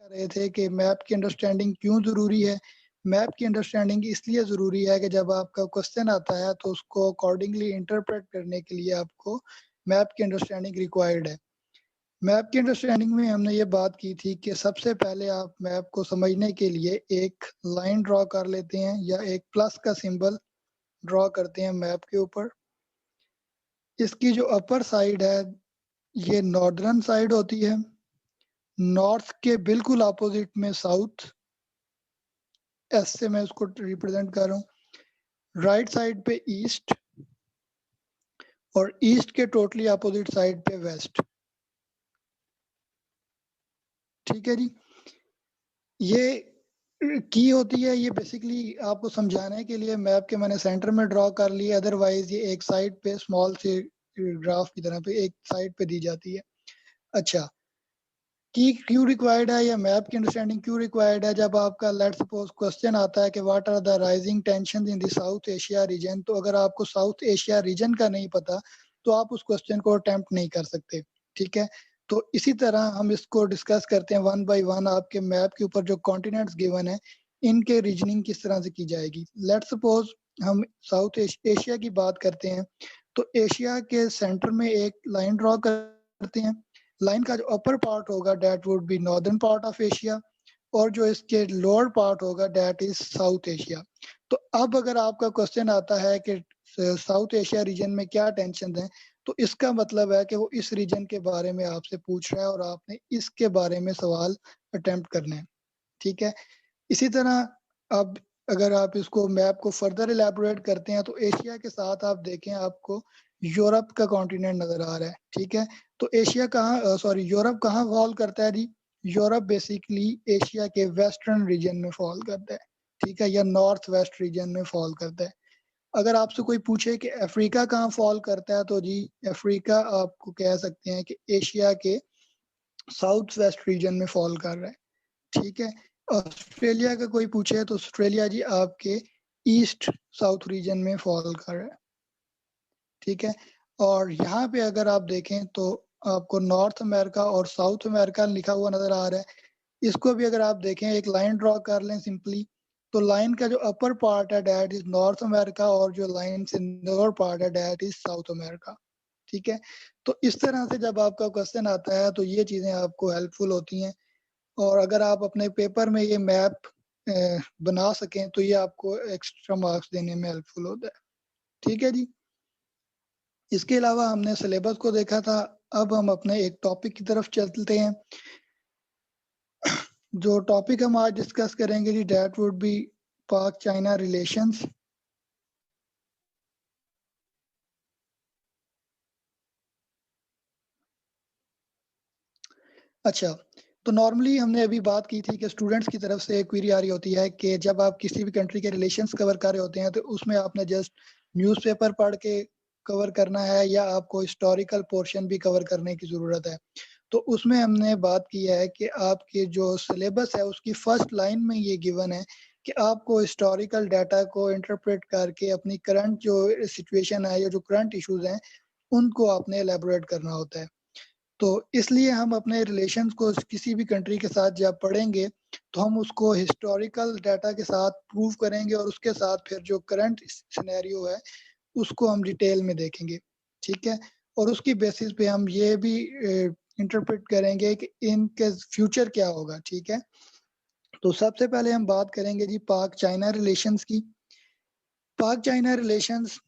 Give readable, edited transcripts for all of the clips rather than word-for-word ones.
कर रहे थे कि मैप की अंडरस्टैंडिंग क्यों ज़रूरी है। मैप की अंडरस्टैंडिंग इसलिए ज़रूरी है कि जब आपका क्वेश्चन आता है तो उसको अकॉर्डिंगली इंटरप्रेट करने के लिए आपको मैप की अंडरस्टैंडिंग रिक्वायर्ड है। मैप की अंडरस्टैंडिंग में हमने ये बात की थी कि सबसे पहले आप मैप को समझने के लिए एक लाइन ड्रॉ कर लेते हैं या एक प्लस का सिंबल ड्रॉ करते हैं मैप के ऊपर। इसकी जो अपर साइड है ये नॉर्दर्न साइड होती है, नॉर्थ के बिल्कुल अपोजिट में साउथ, एस से मैं उसको रिप्रेजेंट कर रहा हूँ। राइट साइड पे ईस्ट और ईस्ट के टोटली अपोजिट साइड पे वेस्ट। ठीक है जी, ये की होती है, ये बेसिकली आपको समझाने के लिए मैप के मैंने सेंटर में ड्रॉ कर लिया, अदरवाइज ये एक साइड पे स्मॉल से ग्राफ की तरह पे एक साइड पे दी जाती है। अच्छा, की क्यों रिक्वायर्ड है या मैप की अंडरस्टैंडिंग क्यों रिक्वायर्ड है? जब आपका लेट्स सपोज क्वेश्चन आता है कि what are the rising tension in the South Asia region, तो अगर आपको साउथ एशिया रीजन का नहीं पता तो आप उस क्वेश्चन को अटेम्प्ट नहीं कर सकते। ठीक है, तो इसी तरह हम इसको डिस्कस करते हैं वन बाय वन। आपके मैप के ऊपर जो कॉन्टिनेंट्स गिवन है इनके रीजनिंग किस तरह से की जाएगी। लेट्स सपोज हम साउथ एशिया की बात करते हैं, तो एशिया के सेंटर में एक लाइन ड्रॉ करते हैं। लाइन का जो अपर पार्ट होगा that would be northern part of Asia, और जो इसके लोअर पार्ट होगा डेट इज साउथ एशिया। तो अब अगर आपका क्वेश्चन आता है कि साउथ एशिया रीजन में क्या टेंशन है, तो इसका मतलब है कि वो इस रीजन के बारे में आपसे पूछ रहा है और आपने इसके बारे में सवाल अटेम्प्ट करने हैं। ठीक है, इसी तरह अब अगर आप इसको मैप को फर्दर इलेबोरेट करते हैं तो एशिया के साथ आप देखें आपको यूरोप का कॉन्टिनेंट नजर आ रहा है। ठीक है, तो एशिया कहाँ यूरोप कहाँ फॉल करता है जी? यूरोप बेसिकली एशिया के वेस्टर्न रीजन में फॉल करता है। ठीक है, या नॉर्थ वेस्ट रीजन में फॉल करता है। अगर आपसे कोई पूछे कि अफ्रीका कहाँ फॉल करता है, तो जी अफ्रीका आपको कह सकते हैं कि एशिया के साउथ वेस्ट रीजन में फॉल कर रहा है। ठीक है, ऑस्ट्रेलिया का कोई पूछे तो ऑस्ट्रेलिया जी आपके ईस्ट साउथ रीजन में फॉल कर रहा है। ठीक है, और यहाँ पे अगर आप देखें तो आपको नॉर्थ अमेरिका और साउथ अमेरिका लिखा हुआ नजर आ रहा है। इसको भी अगर आप देखें, एक लाइन ड्रॉ कर लें सिंपली, तो लाइन का जो अपर पार्ट है डेट इज नॉर्थ अमेरिका और जो लाइन से लोअर पार्ट है डेट इज साउथ अमेरिका। ठीक है, तो इस तरह से जब आपका क्वेश्चन आता है तो ये चीजें आपको हेल्पफुल होती हैं, और अगर आप अपने पेपर में ये मैप बना सकें तो ये आपको एक्स्ट्रा मार्क्स देने में हेल्पफुल होता है। ठीक है जी, इसके अलावा हमने सिलेबस को देखा था। अब हम अपने एक टॉपिक की तरफ चलते हैं। जो टॉपिक हम आज डिस्कस करेंगे जी डेट वुड बी पाक चाइना रिलेशंस। अच्छा, तो नॉर्मली हमने अभी बात की थी कि स्टूडेंट्स की तरफ से क्वेरी आ रही होती है कि जब आप किसी भी कंट्री के रिलेशंस कवर कर रहे होते हैं तो उसमें आपने जस्ट न्यूज़पेपर पढ़ के कवर करना है या आपको हिस्टोरिकल पोर्शन भी कवर करने की ज़रूरत है। तो उसमें हमने बात की है कि आपके जो सिलेबस है उसकी फर्स्ट लाइन में ये गिवन है कि आपको हिस्टोरिकल डाटा को इंटरप्रेट करके अपनी करंट जो सिचुएशन है या जो करंट इश्यूज हैं उनको आपने एलेबोरेट करना होता है। तो इसलिए हम अपने रिलेशंस को किसी भी कंट्री के साथ जब पढ़ेंगे तो हम उसको हिस्टोरिकल डाटा के साथ प्रूव करेंगे और उसके साथ फिर जो करंट सिनेरियो है उसको हम डिटेल में देखेंगे। ठीक है, और उसकी बेसिस पे हम ये भी इंटरप्रेट करेंगे कि इनके फ्यूचर क्या होगा। ठीक है, तो सबसे पहले हम बात करेंगे जी पाक चाइना रिलेशंस की। पाक चाइना रिलेशंस,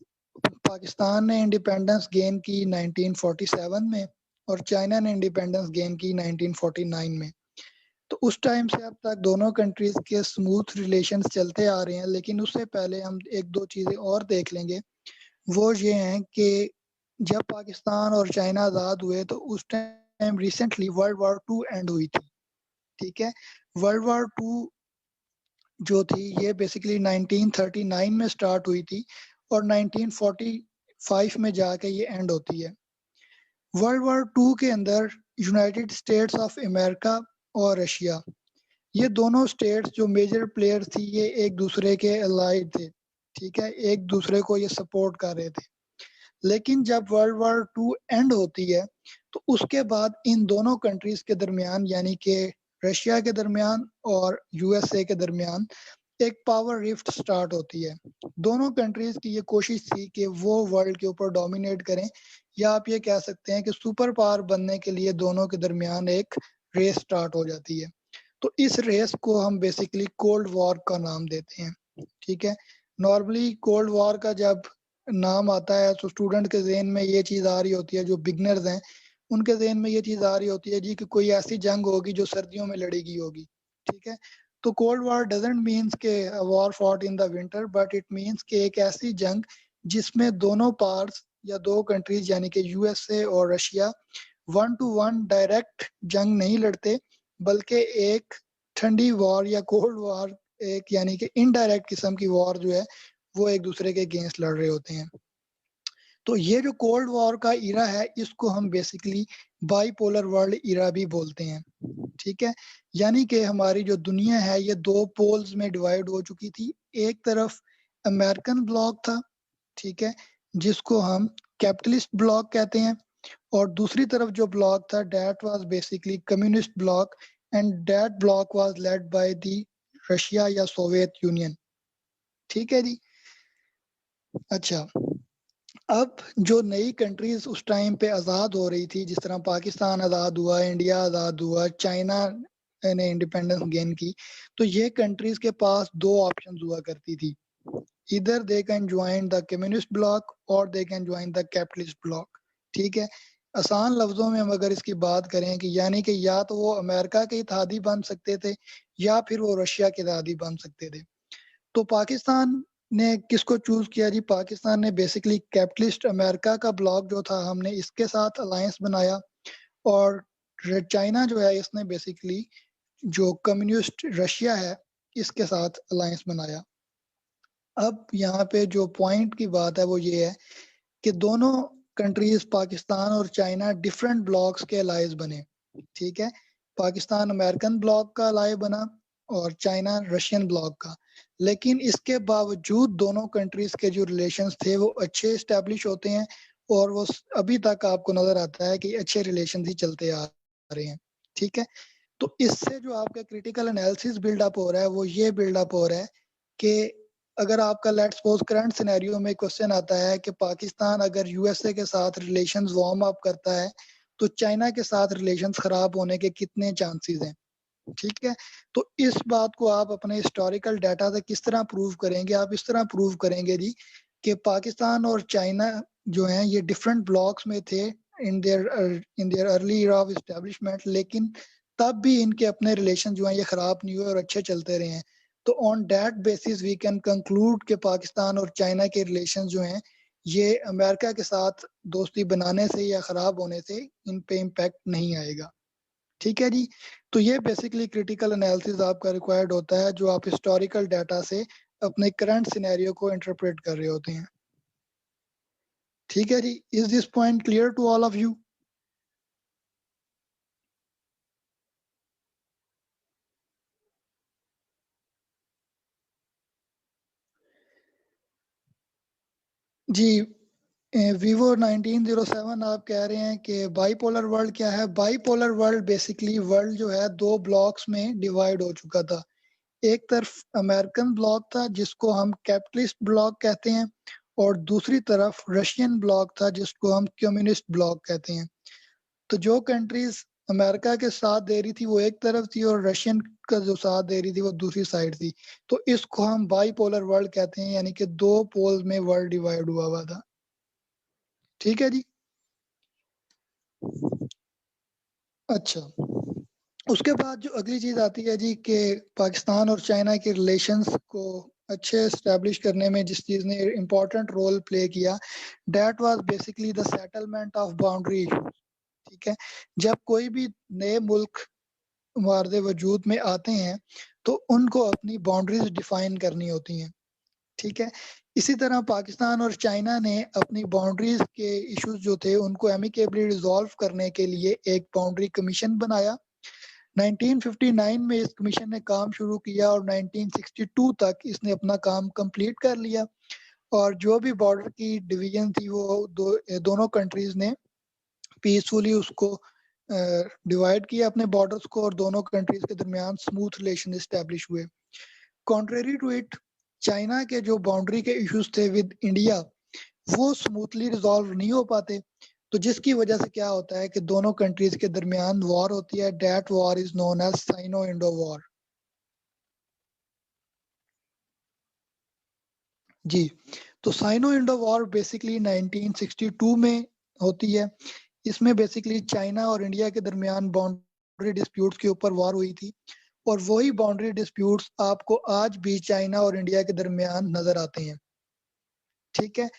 पाकिस्तान ने इंडिपेंडेंस गेन की 1947 में और चाइना ने इंडिपेंडेंस गेन की 1949 में। तो उस टाइम से अब तक दोनों कंट्रीज के स्मूथ रिलेशंस चलते आ रहे हैं, लेकिन उससे पहले हम एक दो चीजें और देख लेंगे। वो ये हैं कि जब पाकिस्तान और चाइना आज़ाद हुए तो उस time recently World War Two end हुई थी। ठीक है, वर्ल्ड वॉर टू जो थी ये बेसिकली 1939 में स्टार्ट हुई थी और 1945 में जाके ये एंड होती है। वर्ल्ड वॉर टू के अंदर यूनाइटेड स्टेट्स ऑफ अमेरिका और रशिया, ये दोनों स्टेट्स जो मेजर प्लेयर्स थी ये एक दूसरे के अलाइड थे। ठीक है, एक दूसरे को ये सपोर्ट कर रहे थे। लेकिन जब वर्ल्ड वॉर टू एंड होती है तो उसके बाद इन दोनों कंट्रीज के दरमियान यानी कि रशिया के दरमियान और यूएसए के दरमियान एक पावर रिफ्ट स्टार्ट होती है। दोनों कंट्रीज की ये कोशिश थी कि वो वर्ल्ड के ऊपर डोमिनेट करें, या आप ये कह सकते हैं कि सुपर पावर बनने के लिए दोनों के दरमियान एक रेस स्टार्ट हो जाती है। तो इस रेस को हम बेसिकली कोल्ड वॉर का नाम देते हैं, ठीक है। नॉर्मली कोल्ड वॉर का जब नाम आता है तो स्टूडेंट के ज़हन में ये चीज़ आ रही होती है, जो बिगनर्स हैं उनके ज़हन में ये चीज़ आ रही होती है जी कि कोई ऐसी जंग होगी जो सर्दियों में लड़ी गई होगी, ठीक है। तो कोल्ड वॉर डजंट मीन्स के war fought in the winter, but it means के एक ऐसी जंग जिसमें दोनों पार्ट्स या दो कंट्रीज यानी कि यूएसए और रशिया 1 टू 1 डायरेक्ट जंग नहीं लड़ते, बल्कि एक ठंडी वॉर या कोल्ड वॉर, एक यानी कि इनडायरेक्ट किस्म की वॉर जो है वो एक दूसरे के अगेंस्ट लड़ रहे होते हैं। तो ये जो कोल्ड वॉर का इरा है इसको हम बेसिकली बाइपोलर वर्ल्ड इरा भी बोलते हैं, ठीक है। यानी कि हमारी जो दुनिया है ये दो पोल्स में डिवाइड हो चुकी थी। एक तरफ अमेरिकन ब्लॉक था, ठीक है, जिसको हम कैपिटलिस्ट ब्लॉक कहते हैं, और दूसरी तरफ जो ब्लॉक था that was basically communist bloc, and that block was led by the Russia या सोवियत यूनियन, ठीक है जी। अच्छा, अब जो नई कंट्रीज उस टाइम पे आज़ाद हो रही थी, जिस तरह पाकिस्तान आज़ाद हुआ, इंडिया आज़ाद हुआ, चाइना ने इंडिपेंडेंस गेन की, तो ये कंट्रीज के पास दो ऑप्शंस हुआ करती थी। इधर they can join the communist bloc और they can join the capitalist bloc, ठीक है। आसान लफ्जों में हम अगर इसकी बात करें कि यानी कि या तो वो अमेरिका के इत्तेहादी बन सकते थे या फिर वो रशिया के इत्तेहादी बन सकते थे। तो पाकिस्तान ने किसको चूज किया जी? पाकिस्तान ने बेसिकली कैपिटलिस्ट अमेरिका का ब्लॉक जो था हमने इसके साथ अलायंस बनाया, और चाइना जो है इसने बेसिकली जो कम्युनिस्ट रशिया है इसके साथ अलायंस बनाया। अब यहाँ पे जो पॉइंट की बात है वो ये है कि दोनों कंट्रीज पाकिस्तान और चाइना डिफरेंट ब्लॉक्स के अलायंस बने, ठीक है। पाकिस्तान अमेरिकन ब्लॉक का अलाय बना और चाइना रशियन ब्लॉक का। लेकिन इसके बावजूद दोनों कंट्रीज के जो रिलेशंस थे वो अच्छे इस्टेब्लिश होते हैं, और वो अभी तक आपको नजर आता है कि अच्छे रिलेशन ही चलते आ रहे हैं, ठीक है। तो इससे जो आपका क्रिटिकल एनालिसिस बिल्डअप हो रहा है वो ये बिल्डअप हो रहा है कि अगर आपका लेट्स सपोज करंट सिनेरियो में क्वेश्चन आता है कि पाकिस्तान अगर यूएसए के साथ रिलेशंस वार्म अप करता है तो चाइना के साथ रिलेशंस खराब होने के कितने चांसेस हैं, ठीक है। तो इस बात को आप अपने हिस्टोरिकल डाटा से किस तरह प्रूव करेंगे? आप इस तरह प्रूव करेंगे जी कि पाकिस्तान और चाइना जो हैं ये डिफरेंट ब्लॉक्स में थे in their early era of establishment, लेकिन तब भी इनके अपने रिलेशन जो हैं ये खराब नहीं हुए और अच्छे चलते रहे हैं। तो on that basis we can conclude कि पाकिस्तान और चाइना के रिलेशन जो हैं ये अमेरिका के साथ दोस्ती बनाने से या खराब होने से इन पे इम्पैक्ट नहीं आएगा, ठीक है जी। तो ये बेसिकली क्रिटिकल एनालिसिस आपका रिक्वायर्ड होता है जो आप हिस्टोरिकल डाटा से अपने करंट सिनेरियो को इंटरप्रेट कर रहे होते हैं, ठीक है जी। Is this point clear to all of you? जी, वीवो 1907 आप कह रहे हैं कि बाईपोलर वर्ल्ड क्या है? बाईपोलर वर्ल्ड बेसिकली वर्ल्ड जो है दो ब्लॉक्स में डिवाइड हो चुका था। एक तरफ अमेरिकन ब्लॉक था जिसको हम कैपिटलिस्ट ब्लॉक कहते हैं, और दूसरी तरफ रशियन ब्लॉक था जिसको हम कम्युनिस्ट ब्लॉक कहते हैं। तो जो कंट्रीज अमेरिका के साथ दे रही थी वो एक तरफ थी और रशियन का जो साथ दे रही थी वो दूसरी साइड थी। तो इसको हम बाईपोलर वर्ल्ड कहते हैं, यानी कि दो पोल्स में वर्ल्ड डिवाइड हुआ हुआ था, ठीक है जी। अच्छा, उसके बाद जो अगली चीज आती है जी कि पाकिस्तान और चाइना के रिलेशंस को अच्छे एस्टेब्लिश करने में जिस चीज ने इम्पोर्टेंट रोल प्ले किया that was basically the settlement of boundary issues, ठीक है। जब कोई भी नए मुल्क वारदे वजूद में आते हैं तो उनको अपनी बाउंड्रीज डिफाइन करनी होती हैं, ठीक है। इसी तरह पाकिस्तान और चाइना ने अपनी बाउंड्रीज के इश्यूज जो थे उनको एमिकेबली रिजॉल्व करने के लिए एक बाउंड्री कमीशन बनाया। 1959 में इस कमीशन ने काम शुरू किया और 1962 तक इसने अपना काम कंप्लीट कर लिया, और जो भी बॉर्डर की डिवीजन थी वो दोनों कंट्रीज ने पीसफुली उसको डिवाइड किया अपने बॉर्डर्स को और दोनों कंट्रीज के दरमियान स्मूथ रिलेशन एस्टेब्लिश हुए। कॉन्ट्रेरी टू इट, चाइना के जो बाउंड्री के इश्यूज थे विद इंडिया वो स्मूथली रिजॉल्व नहीं हो पाते, तो जिसकी वजह से क्या होता है कि दोनों कंट्रीज के दरमियान वॉर होती है। That war is known as Sino Indo war. जी, तो साइनो इंडो वॉर बेसिकली 1962 में होती है। इसमें बेसिकली चाइना और इंडिया के दरमियान बाउंड्री डिस्प्यूट्स के ऊपर वॉर हुई थी और वही बाउंड्री डिस्प्यूट्स आपको आज भी चाइना और इंडिया के दरमियान नजर आते हैं। ठीक है,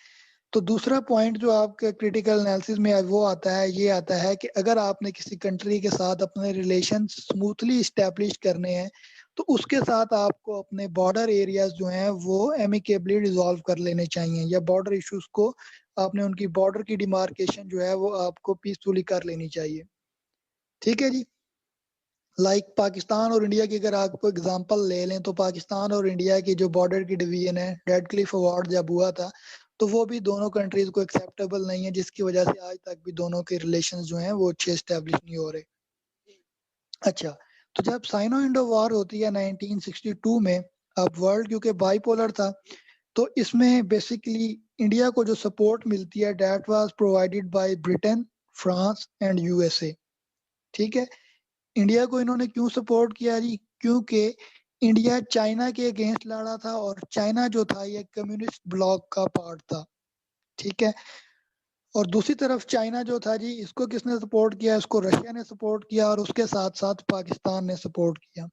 तो दूसरा पॉइंट जो आपके क्रिटिकल एनालिसिस में वो आता है, ये आता है कि अगर आपने किसी कंट्री के साथ अपने रिलेशन स्मूथली इस्टेब्लिश करने हैं तो उसके साथ आपको अपने बॉर्डर एरियाज जो हैं वो एमिकेबली रिजॉल्व कर लेने चाहिए, या बॉर्डर इश्यूज को आपने उनकी बॉर्डर की डिमार्केशन जो है वो आपको पीसफुली कर लेनी चाहिए। ठीक है जी, पाकिस्तान और इंडिया की अगर आप एग्जांपल ले लें तो पाकिस्तान और इंडिया की जो बॉर्डर की डिवीजन है, रेड क्लिफ अवार्ड जब हुआ था तो वो भी दोनों कंट्रीज को एक्सेप्टेबल नहीं है, जिसकी वजह से आज तक भी दोनों के रिलेशंस जो हैं वो अच्छे एस्टेब्लिश नहीं हो रहे। अच्छा, तो जब साइनो इंडो वॉर होती है 1962 में, अब वर्ल्ड क्योंकि बाइपोलर था तो इसमें बेसिकली इंडिया को जो सपोर्ट मिलती है that was provided by Britain, France and USA. ठीक है, इंडिया को इन्होंने क्यों सपोर्ट किया जी? क्योंकि इंडिया चाइना के अगेंस्ट लड़ा था और चाइना जो था ये कम्युनिस्ट ब्लॉक का पार्ट था। ठीक है, और दूसरी तरफ चाइना जो था जी, इसको किसने सपोर्ट किया? इसको रशिया ने सपोर्ट किया और उसके साथ साथ पाकिस्तान ने सपोर्ट किया।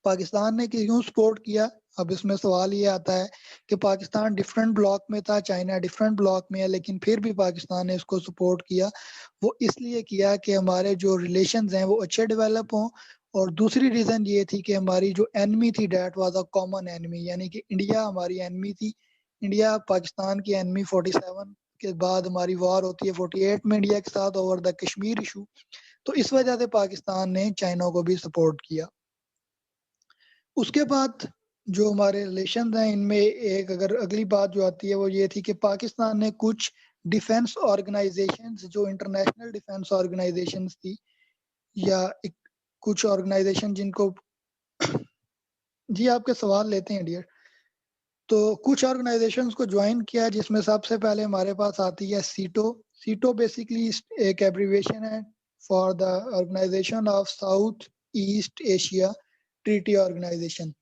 पाकिस्तान ने क्यों सपोर्ट किया? अब इसमें सवाल ये आता है कि पाकिस्तान डिफरेंट ब्लॉक में था, चाइना डिफरेंट ब्लॉक में है, लेकिन फिर भी पाकिस्तान ने इसको सपोर्ट किया। वो इसलिए किया कि हमारे जो रिलेशंस हैं वो अच्छे डेवलप हों, और दूसरी रीजन ये थी कि हमारी जो एनिमी थी that was a common enemy, यानी कि इंडिया हमारी एनिमी थी। इंडिया पाकिस्तान की एनिमी 47 के बाद हमारी वॉर होती है 48 में इंडिया के साथ ओवर द कश्मीर इशू, तो इस वजह से पाकिस्तान ने चाइना को भी सपोर्ट किया। उसके बाद जो हमारे रिलेशन हैं इनमें एक अगर अगली बात जो आती है वो ये थी कि पाकिस्तान ने कुछ डिफेंस ऑर्गेनाइजेशंस जो इंटरनेशनल डिफेंस ऑर्गेनाइजेशंस थी, या कुछ ऑर्गेनाइजेशन जिनको जी आपके सवाल लेते हैं डियर, तो कुछ ऑर्गेनाइजेशंस को ज्वाइन किया जिसमें सबसे पहले हमारे पास आती है सीटो। सीटो बेसिकली एक एब्रीविएशन है for the organization of South East Asia Treaty Organization,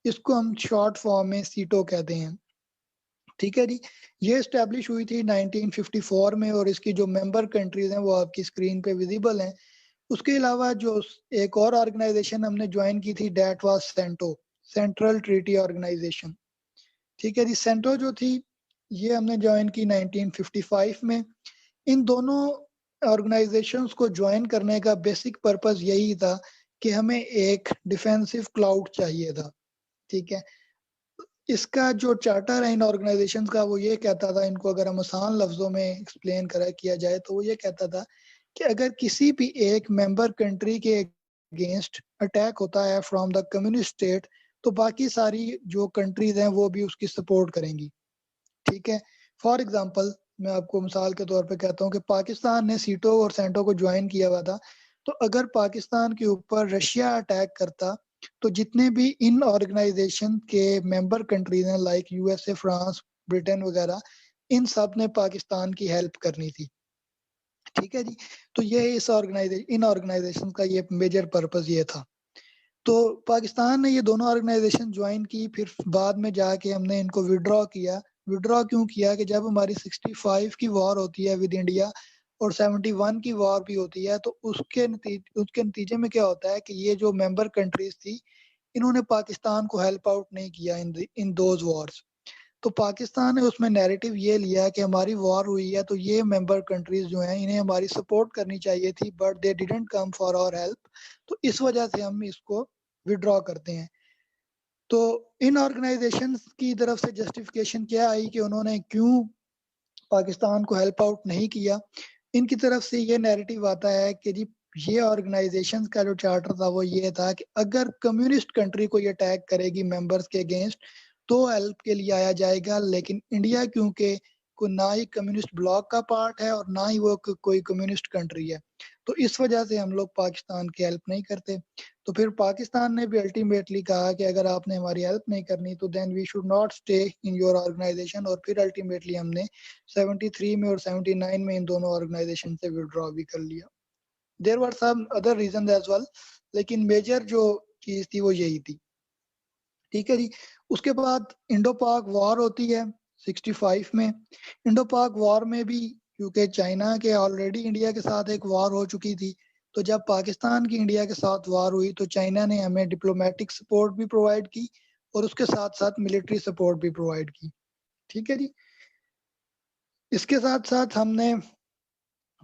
इसको हम शॉर्ट फॉर्म में सीटो कहते हैं। ठीक है जी, ये स्टैब्लिश हुई थी 1954 में और इसकी जो मेंबर कंट्रीज हैं वो आपकी स्क्रीन पे विजिबल हैं। उसके अलावा जो एक और ऑर्गेनाइजेशन हमने ज्वाइन की थी that was CENTO, central treaty organization. ठीक है जी, सेंटो जो थी ये हमने ज्वाइन की 1955 में। इन दोनों ऑर्गेनाइजेशंस को ज्वाइन करने का बेसिक पर्पस यही था कि हमें एक डिफेंसिव क्लाउड चाहिए था। ठीक है, इसका जो चार्टर है इन ऑर्गेनाइजेशंस का वो ये कहता था, इनको अगर हम आसान लफ्जों में एक्सप्लेन करा किया जाए तो वो ये कहता था कि अगर किसी भी एक मेंबर कंट्री के अगेंस्ट अटैक होता है फ्रॉम द कम्युनिस्ट स्टेट तो बाकी सारी जो कंट्रीज हैं वो भी उसकी सपोर्ट करेंगी। ठीक है, फॉर एग्जांपल मैं आपको मिसाल के तौर पे कहता हूँ कि पाकिस्तान ने सीटो और सेंटो को ज्वाइन किया हुआ था, तो अगर पाकिस्तान के ऊपर रशिया अटैक करता तो जितने भी इन ऑर्गेनाइजेशन के मेंबर कंट्रीज हैं लाइक यूएसए, फ्रांस, ब्रिटेन वगैरह, इन सब ने पाकिस्तान की हेल्प करनी थी। ठीक है जी, तो ये इन ऑर्गेनाइजेशन का ये मेजर पर्पस ये था। तो पाकिस्तान ने ये दोनों ऑर्गेनाइजेशन ज्वाइन की, फिर बाद में जाके हमने इनको विड्रॉ किया। विड्रॉ क्यों किया कि जब हमारी 65 की वॉर होती है विद इंडिया और 71 की वॉर भी होती है तो उसके नतीजे में क्या होता है कि ये जो मेंबर कंट्रीज थी इन्होंने पाकिस्तान को हेल्प आउट नहीं किया इन दोज वॉर्स। तो पाकिस्तान ने उसमें नैरेटिव ये लिया कि हमारी वॉर हुई है तो ये मेंबर कंट्रीज जो हैं इन्हें हमारी सपोर्ट करनी चाहिए थी but they didn't come for our help, तो इस वजह से हम इसको विड्रॉ करते हैं। तो इन ऑर्गेनाइजेशंस की तरफ से जस्टिफिकेशन क्या आई कि उन्होंने क्यों पाकिस्तान को हेल्प आउट नहीं किया? इनकी तरफ से ये नैरेटिव आता है कि जी ये ऑर्गेनाइजेशंस का जो चार्टर था वो ये था कि अगर कम्युनिस्ट कंट्री को ये अटैक करेगी मेंबर्स के अगेंस्ट तो हेल्प के लिए आया जाएगा, लेकिन इंडिया क्योंकि ना ही कम्युनिस्ट ब्लॉक का पार्ट है और ना ही वो कोई कम्युनिस्ट कंट्री है। तो इस वजह से हम लोग पाकिस्तान की हेल्प नहीं करते। तो फिर पाकिस्तान ने भी अल्टीमेटली कहा कि अगर आपने हमारी हेल्प नहीं करनी तो then we should not stay in your organization, और फिर अल्टीमेटली हमने 73 में और 79 में इन दोनों ऑर्गेनाइजेशन से विड्रॉ भी कर लिया। There were some other reason as well, लेकिन मेजर जो चीज थी वो यही थी। ठीक है जी। उसके बाद इंडो पाक वॉर होती है 65 में। इंडो पाक वॉर में भी क्योंकि चाइना के ऑलरेडी इंडिया के साथ एक वॉर हो चुकी थी, तो जब पाकिस्तान की इंडिया के साथ वॉर हुई तो चाइना ने हमें डिप्लोमेटिक सपोर्ट भी प्रोवाइड की और उसके साथ साथ मिलिट्री सपोर्ट भी प्रोवाइड की। ठीक है जी। इसके साथ साथ हमने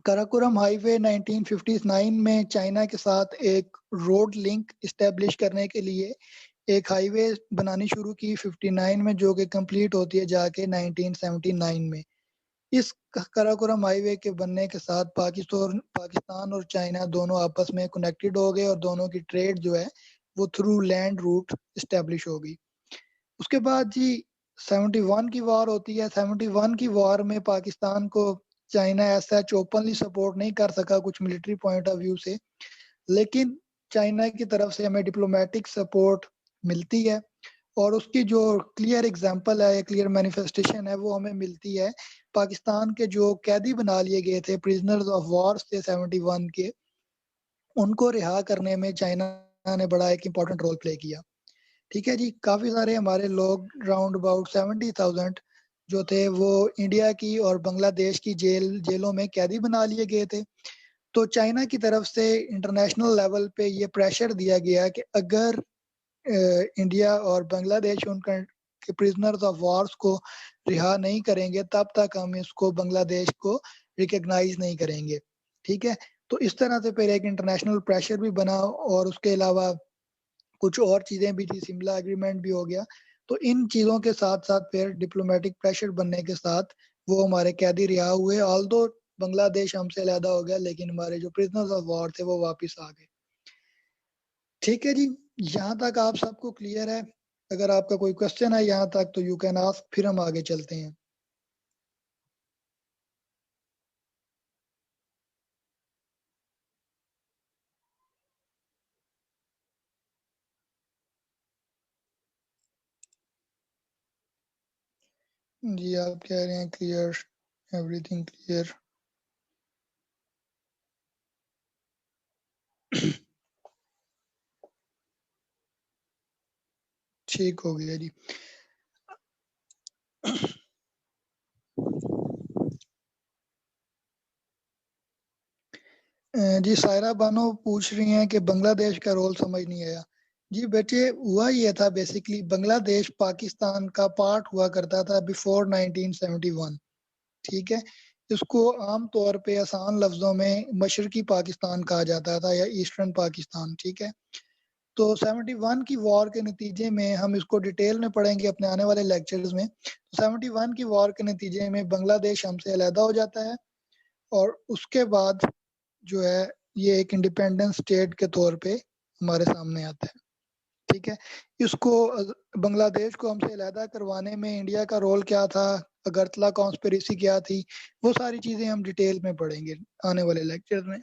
कराकोरम हाईवे 1959 में चाइना के साथ एक रोड लिंक इस्टेब्लिश करने के लिए एक हाईवे बनानी शुरू की 59 में, जो कि कंप्लीट होती है जाके 1979 में। इस कराकोरम हाईवे के बनने के साथ पाकिस्तान और चाइना दोनों आपस में कनेक्टेड हो गए और दोनों की ट्रेड जो है वो थ्रू लैंड रूट इस्टेब्लिश हो गई। उसके बाद जी 71 की वॉर होती है। 71 की वॉर में पाकिस्तान को चाइना ऐसा ओपनली सपोर्ट नहीं कर सका कुछ मिलिट्री पॉइंट ऑफ व्यू से, लेकिन चाइना की तरफ से हमें डिप्लोमेटिक सपोर्ट मिलती है और उसकी जो क्लियर एग्जांपल है, क्लियर मैनिफेस्टेशन है, वो हमें मिलती है पाकिस्तान के जो कैदी बना लिए गए थे, प्रिजनर्स ऑफ वॉर थे 71 के, उनको रिहा करने में चाइना ने बड़ा एक इम्पोर्टेंट रोल प्ले किया। ठीक है जी। काफी सारे हमारे लोग राउंड अबाउट 70,000 जो थे वो इंडिया की और बांग्लादेश की जेलों में कैदी बना लिए गए थे। तो चाइना की तरफ से इंटरनेशनल लेवल पे ये प्रेशर दिया गया कि अगर इंडिया और बांग्लादेश उनका के प्रिजनर्स ऑफ वॉर्स को रिहा नहीं करेंगे तब तक हम इसको बांग्लादेश को रिकॉग्नाइज नहीं करेंगे। ठीक है। तो इस तरह से फिर एक इंटरनेशनल प्रेशर भी बना और उसके अलावा कुछ और चीजें भी थी, शिमला एग्रीमेंट भी हो गया। तो इन चीजों के साथ साथ फिर डिप्लोमेटिक प्रेशर बनने के साथ वो हमारे कैदी रिहा हुए। ऑल्दो बांग्लादेश हमसे अलहदा हो गया, लेकिन हमारे जो प्रिजनर्स ऑफ वॉर थे वो वापस आ गए। ठीक है जी। यहाँ तक आप सबको क्लियर है? अगर आपका कोई क्वेश्चन है यहाँ तक तो यू कैन आस्क, फिर हम आगे चलते हैं। जी आप कह रहे हैं क्लियर, एवरीथिंग क्लियर। ठीक हो गया जी। जी सायरा बानो पूछ रही हैं कि बांग्लादेश का रोल समझ नहीं आया। जी बेटे हुआ ये था, बेसिकली बांग्लादेश पाकिस्तान का पार्ट हुआ करता था बिफोर 1971। ठीक है। इसको आम तौर पे आसान लफ्जों में मशरकी पाकिस्तान कहा जाता था या ईस्टर्न पाकिस्तान। ठीक है। तो 71 की वॉर के नतीजे में, हम इसको डिटेल में पढ़ेंगे अपने आने वाले लेक्चर्स में, 71 की वॉर के नतीजे में बांग्लादेश हमसे अलहदा हो जाता है और उसके बाद जो है ये एक इंडिपेंडेंट स्टेट के तौर पे हमारे सामने आता है। ठीक है। इसको बांग्लादेश को हमसे अलहदा करवाने में इंडिया का रोल क्या था, अगरतला कॉन्स्पिरेसी क्या थी, वो सारी चीजें हम डिटेल में पढ़ेंगे आने वाले लेक्चर में।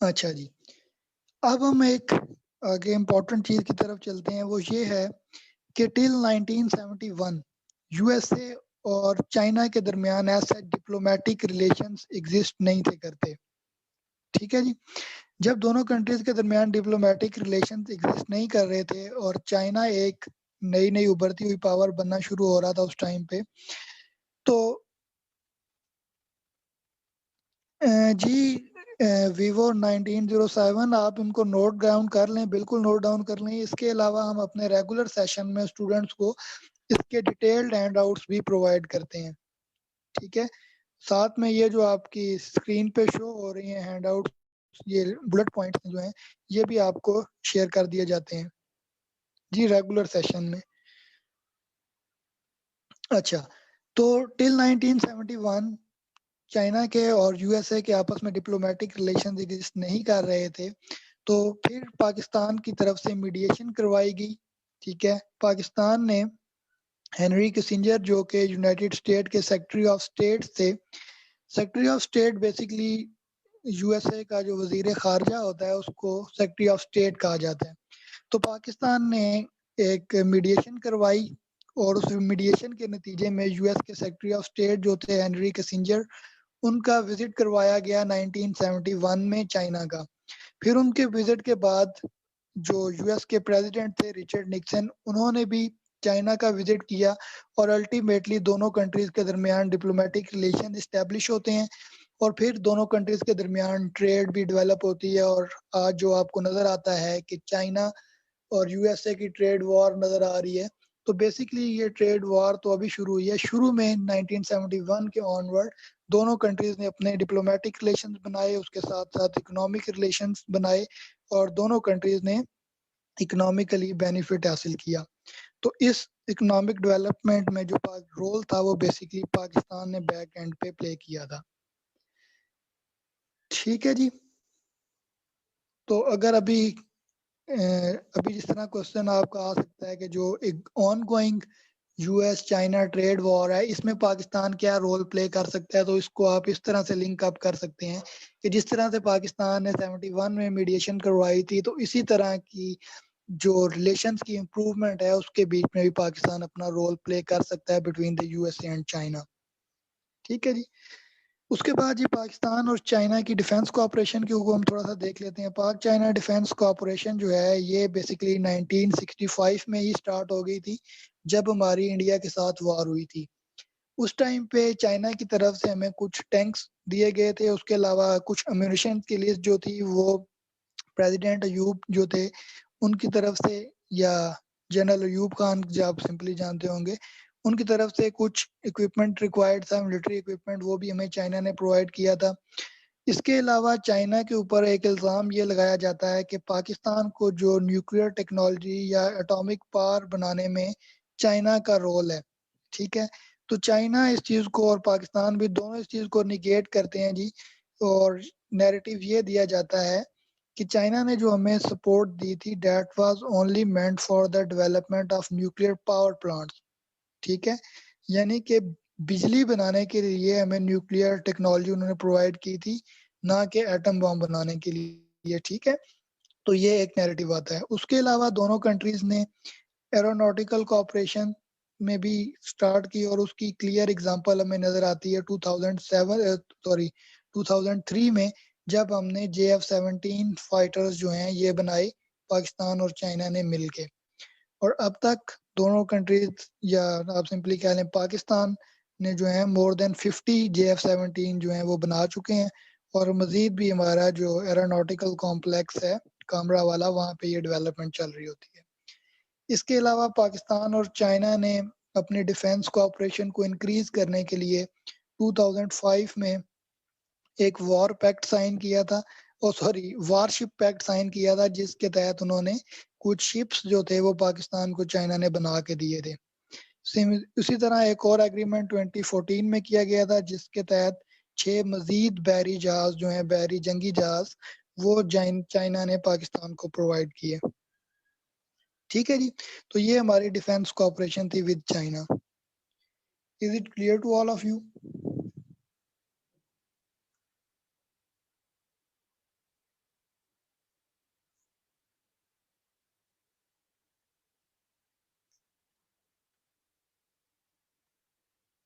अच्छा जी। अब हम एक आगे इम्पोर्टेंट चीज की तरफ चलते हैं, वो ये है कि टिल 1971 यूएसए और चाइना के दरमियान ऐसे डिप्लोमेटिक रिलेशंस एग्जिस्ट नहीं थे करते। ठीक है जी। जब दोनों कंट्रीज के दरमियान डिप्लोमेटिक रिलेशंस एग्जिस्ट नहीं कर रहे थे और चाइना एक नई नई उभरती हुई पावर बनना शुरू हो रहा था उस टाइम पे, तो जी वीवो 1907 आप इनको नोट डाउन कर लें, बिल्कुल नोट डाउन कर लें। इसके अलावा हम अपने रेगुलर सेशन में स्टूडेंट्स को इसके डिटेल्ड हैंडआउट्स भी प्रोवाइड करते हैं। ठीक है। साथ में ये जो आपकी स्क्रीन पे शो हो रही हैं हैंडआउट, ये बुलेट पॉइंट्स जो हैं, ये भी आपको शेयर कर दिए जाते हैं जी रेगुलर सेशन में। अच्छा, तो टिल 1971 चाइना के और यूएसए के आपस में डिप्लोमेटिक रिलेशन एग्जिस्ट नहीं कर रहे थे। तो फिर पाकिस्तान की तरफ से मीडिएशन करवाई गई। ठीक है। पाकिस्तान ने हेनरी किसिंजर जो कि यूनाइटेड स्टेट के सेक्रेटरी ऑफ स्टेट थे। Secretary of state basically USA का जो वजीर खारजा होता है उसको सेक्रेटरी ऑफ स्टेट कहा जाता है। तो पाकिस्तान ने एक मीडिएशन करवाई और उस मीडिएशन के नतीजे में यूएस के सेक्रेटरी ऑफ स्टेट जो थे हेनरी किसिंजर, उनका विजिट करवाया गया 1971 में चाइना का। फिर उनके विजिट के बाद जो यूएस के प्रेसिडेंट थे रिचर्ड निक्सन, उन्होंने भी चाइना का विजिट किया और अल्टीमेटली दोनों कंट्रीज के दरमियान डिप्लोमेटिक रिलेशन इस्टेब्लिश होते हैं और फिर दोनों कंट्रीज के दरमियान ट्रेड भी डेवलप होती है। और आज जो आपको नजर आता है कि चाइना और यूएसए की ट्रेड वॉर नजर आ रही है। तो बेसिकली ये ट्रेड वॉर तो अभी शुरू हुई है। शुरू में 1971 के ऑनवर्ड दोनों कंट्रीज ने अपने डिप्लोमेटिक रिलेशंस बनाए, उसके साथ साथ इकोनॉमिक रिलेशंस बनाए और दोनों कंट्रीज ने इकोनॉमिकली बेनिफिट हासिल किया। तो इस इकोनॉमिक डेवलपमेंट में जो रोल था वो बेसिकली पाकिस्तान ने बैक एंड पे प्ले किया था। ठीक है जी। तो अगर अभी जिस तरह क्वेश्चन आपका आ सकता है कि जो एक on going US China trade war है, इसमें पाकिस्तान क्या रोल प्ले कर सकता है, तो इसको आप इस तरह से लिंक अप कर सकते हैं कि जिस तरह से पाकिस्तान ने 71 में मीडिएशन करवाई थी, तो इसी तरह की जो रिलेशंस की इम्प्रूवमेंट है उसके बीच में भी पाकिस्तान अपना रोल प्ले कर सकता है between the USA and China. ठीक है जी। उसके बाद जी पाकिस्तान और चाइना की डिफेंस कोऑपरेशन के ऊपर हम थोड़ा सा देख लेते हैं। पाक चाइना डिफेंस कोऑपरेशन जो है ये बेसिकली 1965 में ही स्टार्ट हो गई थी, जब हमारी इंडिया के साथ वॉर हुई थी। उस टाइम पे चाइना की तरफ से हमें कुछ टैंक्स दिए गए थे, उसके अलावा कुछ अम्यूनिशन की लिस्ट जो थी वो प्रेसिडेंट अयूब जो थे उनकी तरफ से, या जनरल अयूब खान जो आप सिंपली जानते होंगे, उनकी तरफ से कुछ इक्विपमेंट रिक्वायर्ड था, मिलिट्री इक्विपमेंट, वो भी हमें चाइना ने प्रोवाइड किया था। इसके अलावा चाइना के ऊपर एक इल्ज़ाम ये लगाया जाता है कि पाकिस्तान को जो न्यूक्लियर टेक्नोलॉजी या एटॉमिक पावर बनाने में चाइना का रोल है। ठीक है। तो चाइना इस चीज़ को और पाकिस्तान भी दोनों इस चीज़ को निगेट करते हैं जी। और नैरेटिव ये दिया जाता है कि चाइना ने जो हमें सपोर्ट दी थी that was only meant for the development of nuclear power plants. ठीक है। यानी कि बिजली बनाने के लिए हमें न्यूक्लियर टेक्नोलॉजी उन्होंने प्रोवाइड की थी, ना कि एटम बॉम्ब बनाने के लिए। ठीक है। तो ये एक नैरेटिव आता है। उसके अलावा दोनों कंट्रीज ने एरोनॉटिकल कॉपरेशन में भी स्टार्ट की और उसकी क्लियर एग्जांपल हमें नजर आती है 2003 में, जब हमने JF-17 फाइटर्स जो हैं ये बनाए पाकिस्तान और चाइना ने मिलके। और अब तक दोनों कंट्रीज, या आप सिंपली कह लें पाकिस्तान ने जो है मोर देन 50 JF-17 जो हैं वो बना चुके हैं। और मजीद भी हमारा जो एरोनॉटिकल कॉम्प्लेक्स है कामरा वाला, वहाँ पे ये डेवलपमेंट चल रही होती है। इसके अलावा पाकिस्तान और चाइना ने अपने डिफेंस कोऑपरेशन को इंक्रीज करने के लिए 2005 में एक वॉर पैक्ट साइन किया था, ओ सॉरी वारशिप पैक्ट साइन किया था, जिसके तहत उन्होंने कुछ शिप्स जो थे वो पाकिस्तान को चाइना ने बना के दिए थे। उसी तरह एक और एग्रीमेंट 2014 में किया गया था, जिसके तहत 6 मजीद बहरी जहाज जो हैं, बहरी जंगी जहाज, वो चाइना ने पाकिस्तान को प्रोवाइड किए। ठीक है जी। तो ये हमारी डिफेंस कोऑपरेशन थी with China. Is it clear to all of you?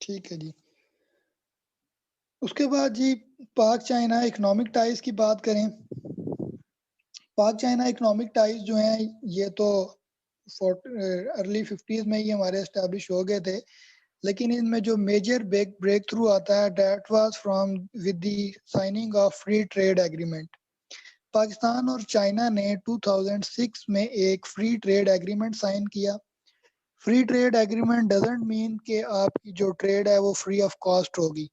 ठीक है जी। उसके बाद जी पाक चाइना इकोनॉमिक टाइज की बात करें। पाक चाइना इकोनॉमिक टाइज जो हैं ये तो अर्ली 50s में ही हमारे एस्टेब्लिश हो गए थे, लेकिन इनमें जो मेजर ब्रेक थ्रू आता है that was from with the signing off free trade agreement. Pakistan और चाइना ने 2006 में एक फ्री ट्रेड एग्रीमेंट साइन किया। Free trade agreement doesn't mean कि आपकी जो ट्रेड है वो फ्री ऑफ कॉस्ट होगी।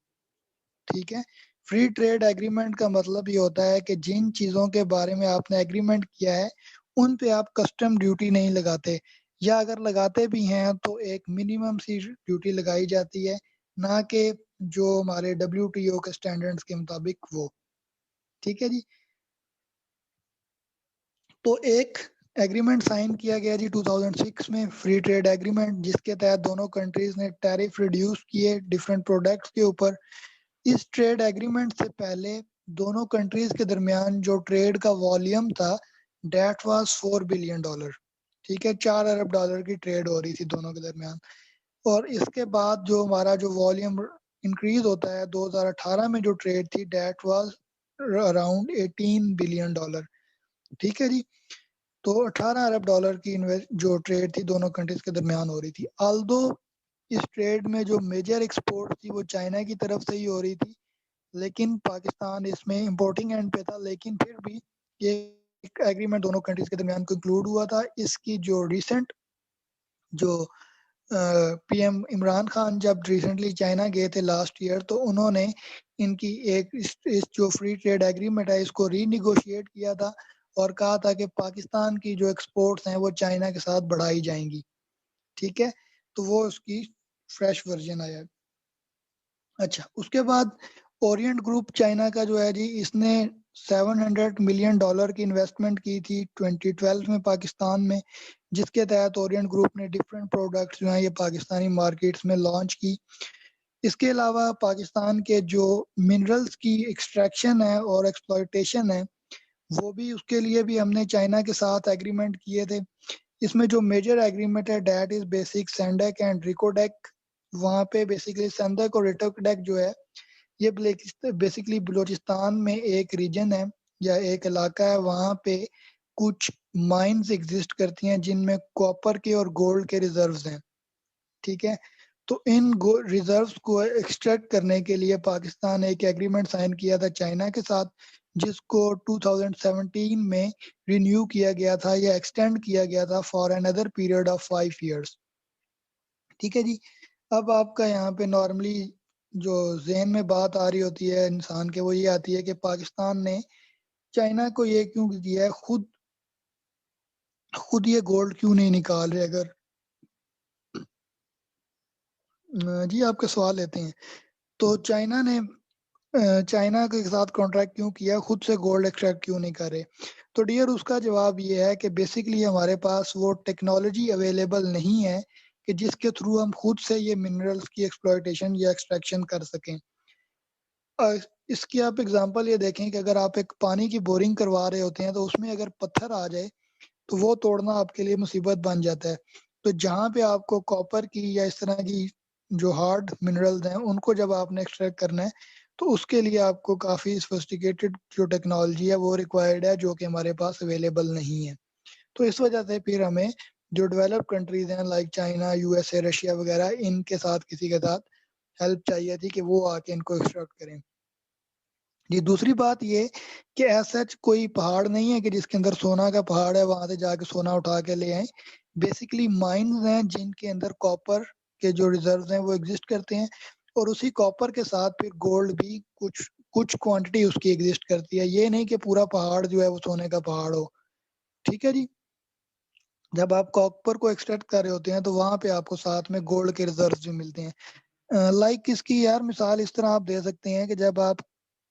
ठीक है। फ्री ट्रेड एग्रीमेंट का मतलब ये होता है कि जिन चीज़ों के बारे में आपने एग्रीमेंट किया है उन पे आप कस्टम ड्यूटी नहीं लगाते, या अगर लगाते भी हैं तो एक मिनिमम सी ड्यूटी लगाई जाती है, ना कि जो हमारे WTO के स्टैंडर्ड्स के मुताबिक वो। ठीक है जी। तो एक एग्रीमेंट साइन किया गया जी 2006 में, फ्री ट्रेड एग्रीमेंट, जिसके तहत दोनों कंट्रीज ने टैरिफ रिड्यूस किए डिफरेंट प्रोडक्ट्स के ऊपर। इस ट्रेड एग्रीमेंट से पहले दोनों कंट्रीज के दरमियान जो ट्रेड का वॉल्यूम था डेट वाज $4 बिलियन। ठीक है, $4 अरब की ट्रेड हो रही थी दोनों के दरमियान। और इसके बाद जो हमारा जो वॉल्यूम इंक्रीज होता है 2018 में जो ट्रेड थी डेट वाज अराउंड $18 बिलियन। ठीक है जी, तो $18 अरब की जो ट्रेड थी दोनों कंट्रीज के दरमियान हो रही थी। आल्दो इस ट्रेड में जो मेजर एक्सपोर्ट थी वो चाइना की तरफ से ही हो रही थी, लेकिन पाकिस्तान इसमें इम्पोर्टिंग एंड पे था। लेकिन फिर भी ये एग्रीमेंट दोनों कंट्रीज के दरमियान कंक्लूड हुआ था। इसकी जो रिसेंट जो पीएम इमरान खान जब रिसेंटली चाइना गए थे लास्ट ईयर, तो उन्होंने इनकी इस जो फ्री ट्रेड एग्रीमेंट है इसको रीनिगोशिएट किया था और कहा था कि पाकिस्तान की जो एक्सपोर्ट्स हैं वो चाइना के साथ बढ़ाई जाएंगी। ठीक है, तो वो उसकी फ्रेश वर्जन आया। अच्छा, उसके बाद ओरिएंट ग्रुप चाइना का जो है जी, इसने $700 मिलियन की इन्वेस्टमेंट की थी 2012 में पाकिस्तान में, जिसके तहत ओरिएंट ग्रुप ने डिफरेंट प्रोडक्ट्स जो हैं ये पाकिस्तानी मार्केट्स में लॉन्च की। इसके अलावा पाकिस्तान के जो मिनरल्स की एक्सट्रैक्शन है और एक्सप्लॉयटेशन है वो भी, उसके लिए भी हमने चाइना के साथ एग्रीमेंट किए थे। इसमें जो मेजर एग्रीमेंट है डेट इज बेसिक सैंडक एंड रिकोडेक। वहाँ पे बेसिकली सैंडक और रिकोडेक जो है ये बेसिकली बलूचिस्तान में एक रीजन है या एक इलाका है, वहाँ पे कुछ माइंस एग्जिस्ट करती हैं जिनमें कॉपर के और गोल्ड के रिजर्व्स हैं। ठीक है, तो इन रिजर्व्स को एक्सट्रैक्ट करने के लिए पाकिस्तान एक एग्रीमेंट साइन किया था चाइना के साथ, जिसको 2017 में रिन्यू किया गया था या एक्सटेंड किया गया था for another period of 5 years. ठीक है जी, अब आपका यहाँ पे नॉर्मली जो ज़हन में बात आ रही होती है इंसान के, वो ये आती है कि पाकिस्तान ने चाइना को ये क्यों दिया है, खुद खुद ये गोल्ड क्यों नहीं निकाल रहे। अगर जी आपका सवाल लेते हैं, तो चाइना के साथ कॉन्ट्रैक्ट क्यों किया, खुद से गोल्ड एक्सट्रैक्ट क्यों नहीं करे। तो डियर उसका जवाब ये है कि बेसिकली हमारे पास वो टेक्नोलॉजी अवेलेबल नहीं है कि जिसके थ्रू हम खुद से ये मिनरल्स की एक्सप्लॉयटेशन या एक्सट्रैक्शन कर सकें। इसकी आप एग्जांपल ये देखें कि अगर आप एक पानी की बोरिंग करवा रहे होते हैं तो उसमें अगर पत्थर आ जाए तो वो तोड़ना आपके लिए मुसीबत बन जाता है। तो जहाँ पे आपको कॉपर की या इस तरह की जो हार्ड मिनरल्स हैं उनको जब आपने एक्सट्रैक्ट करना है तो उसके लिए आपको काफ़ी सोफिस्टिकेटेड जो टेक्नोलॉजी है वो रिक्वायर्ड है, जो कि हमारे पास अवेलेबल नहीं है। तो इस वजह से फिर हमें जो डेवलप कंट्रीज हैं लाइक चाइना, यूएसए, रशिया वगैरह, इनके साथ किसी के साथ हेल्प चाहिए थी कि वो आके इनको एक्सट्रैक्ट करें। जी, दूसरी बात ये कि ऐसा कोई पहाड़ नहीं है कि जिसके अंदर सोना का पहाड़ है वहां से जाके सोना उठा के ले आए। बेसिकली माइंस हैं जिनके अंदर कॉपर के जो रिजर्व्स हैं वो एग्जिस्ट करते हैं, और उसी कॉपर के साथ फिर गोल्ड भी कुछ कुछ क्वांटिटी उसकी एग्जिस्ट करती है। ये नहीं कि पूरा पहाड़ जो है वो सोने का पहाड़ हो। ठीक है जी, जब आप कॉपर को एक्सट्रैक्ट कर रहे होते हैं तो वहां पे आपको साथ में गोल्ड के रिजर्व्स भी मिलते हैं। लाइक इसकी यार मिसाल इस तरह आप दे सकते हैं कि जब आप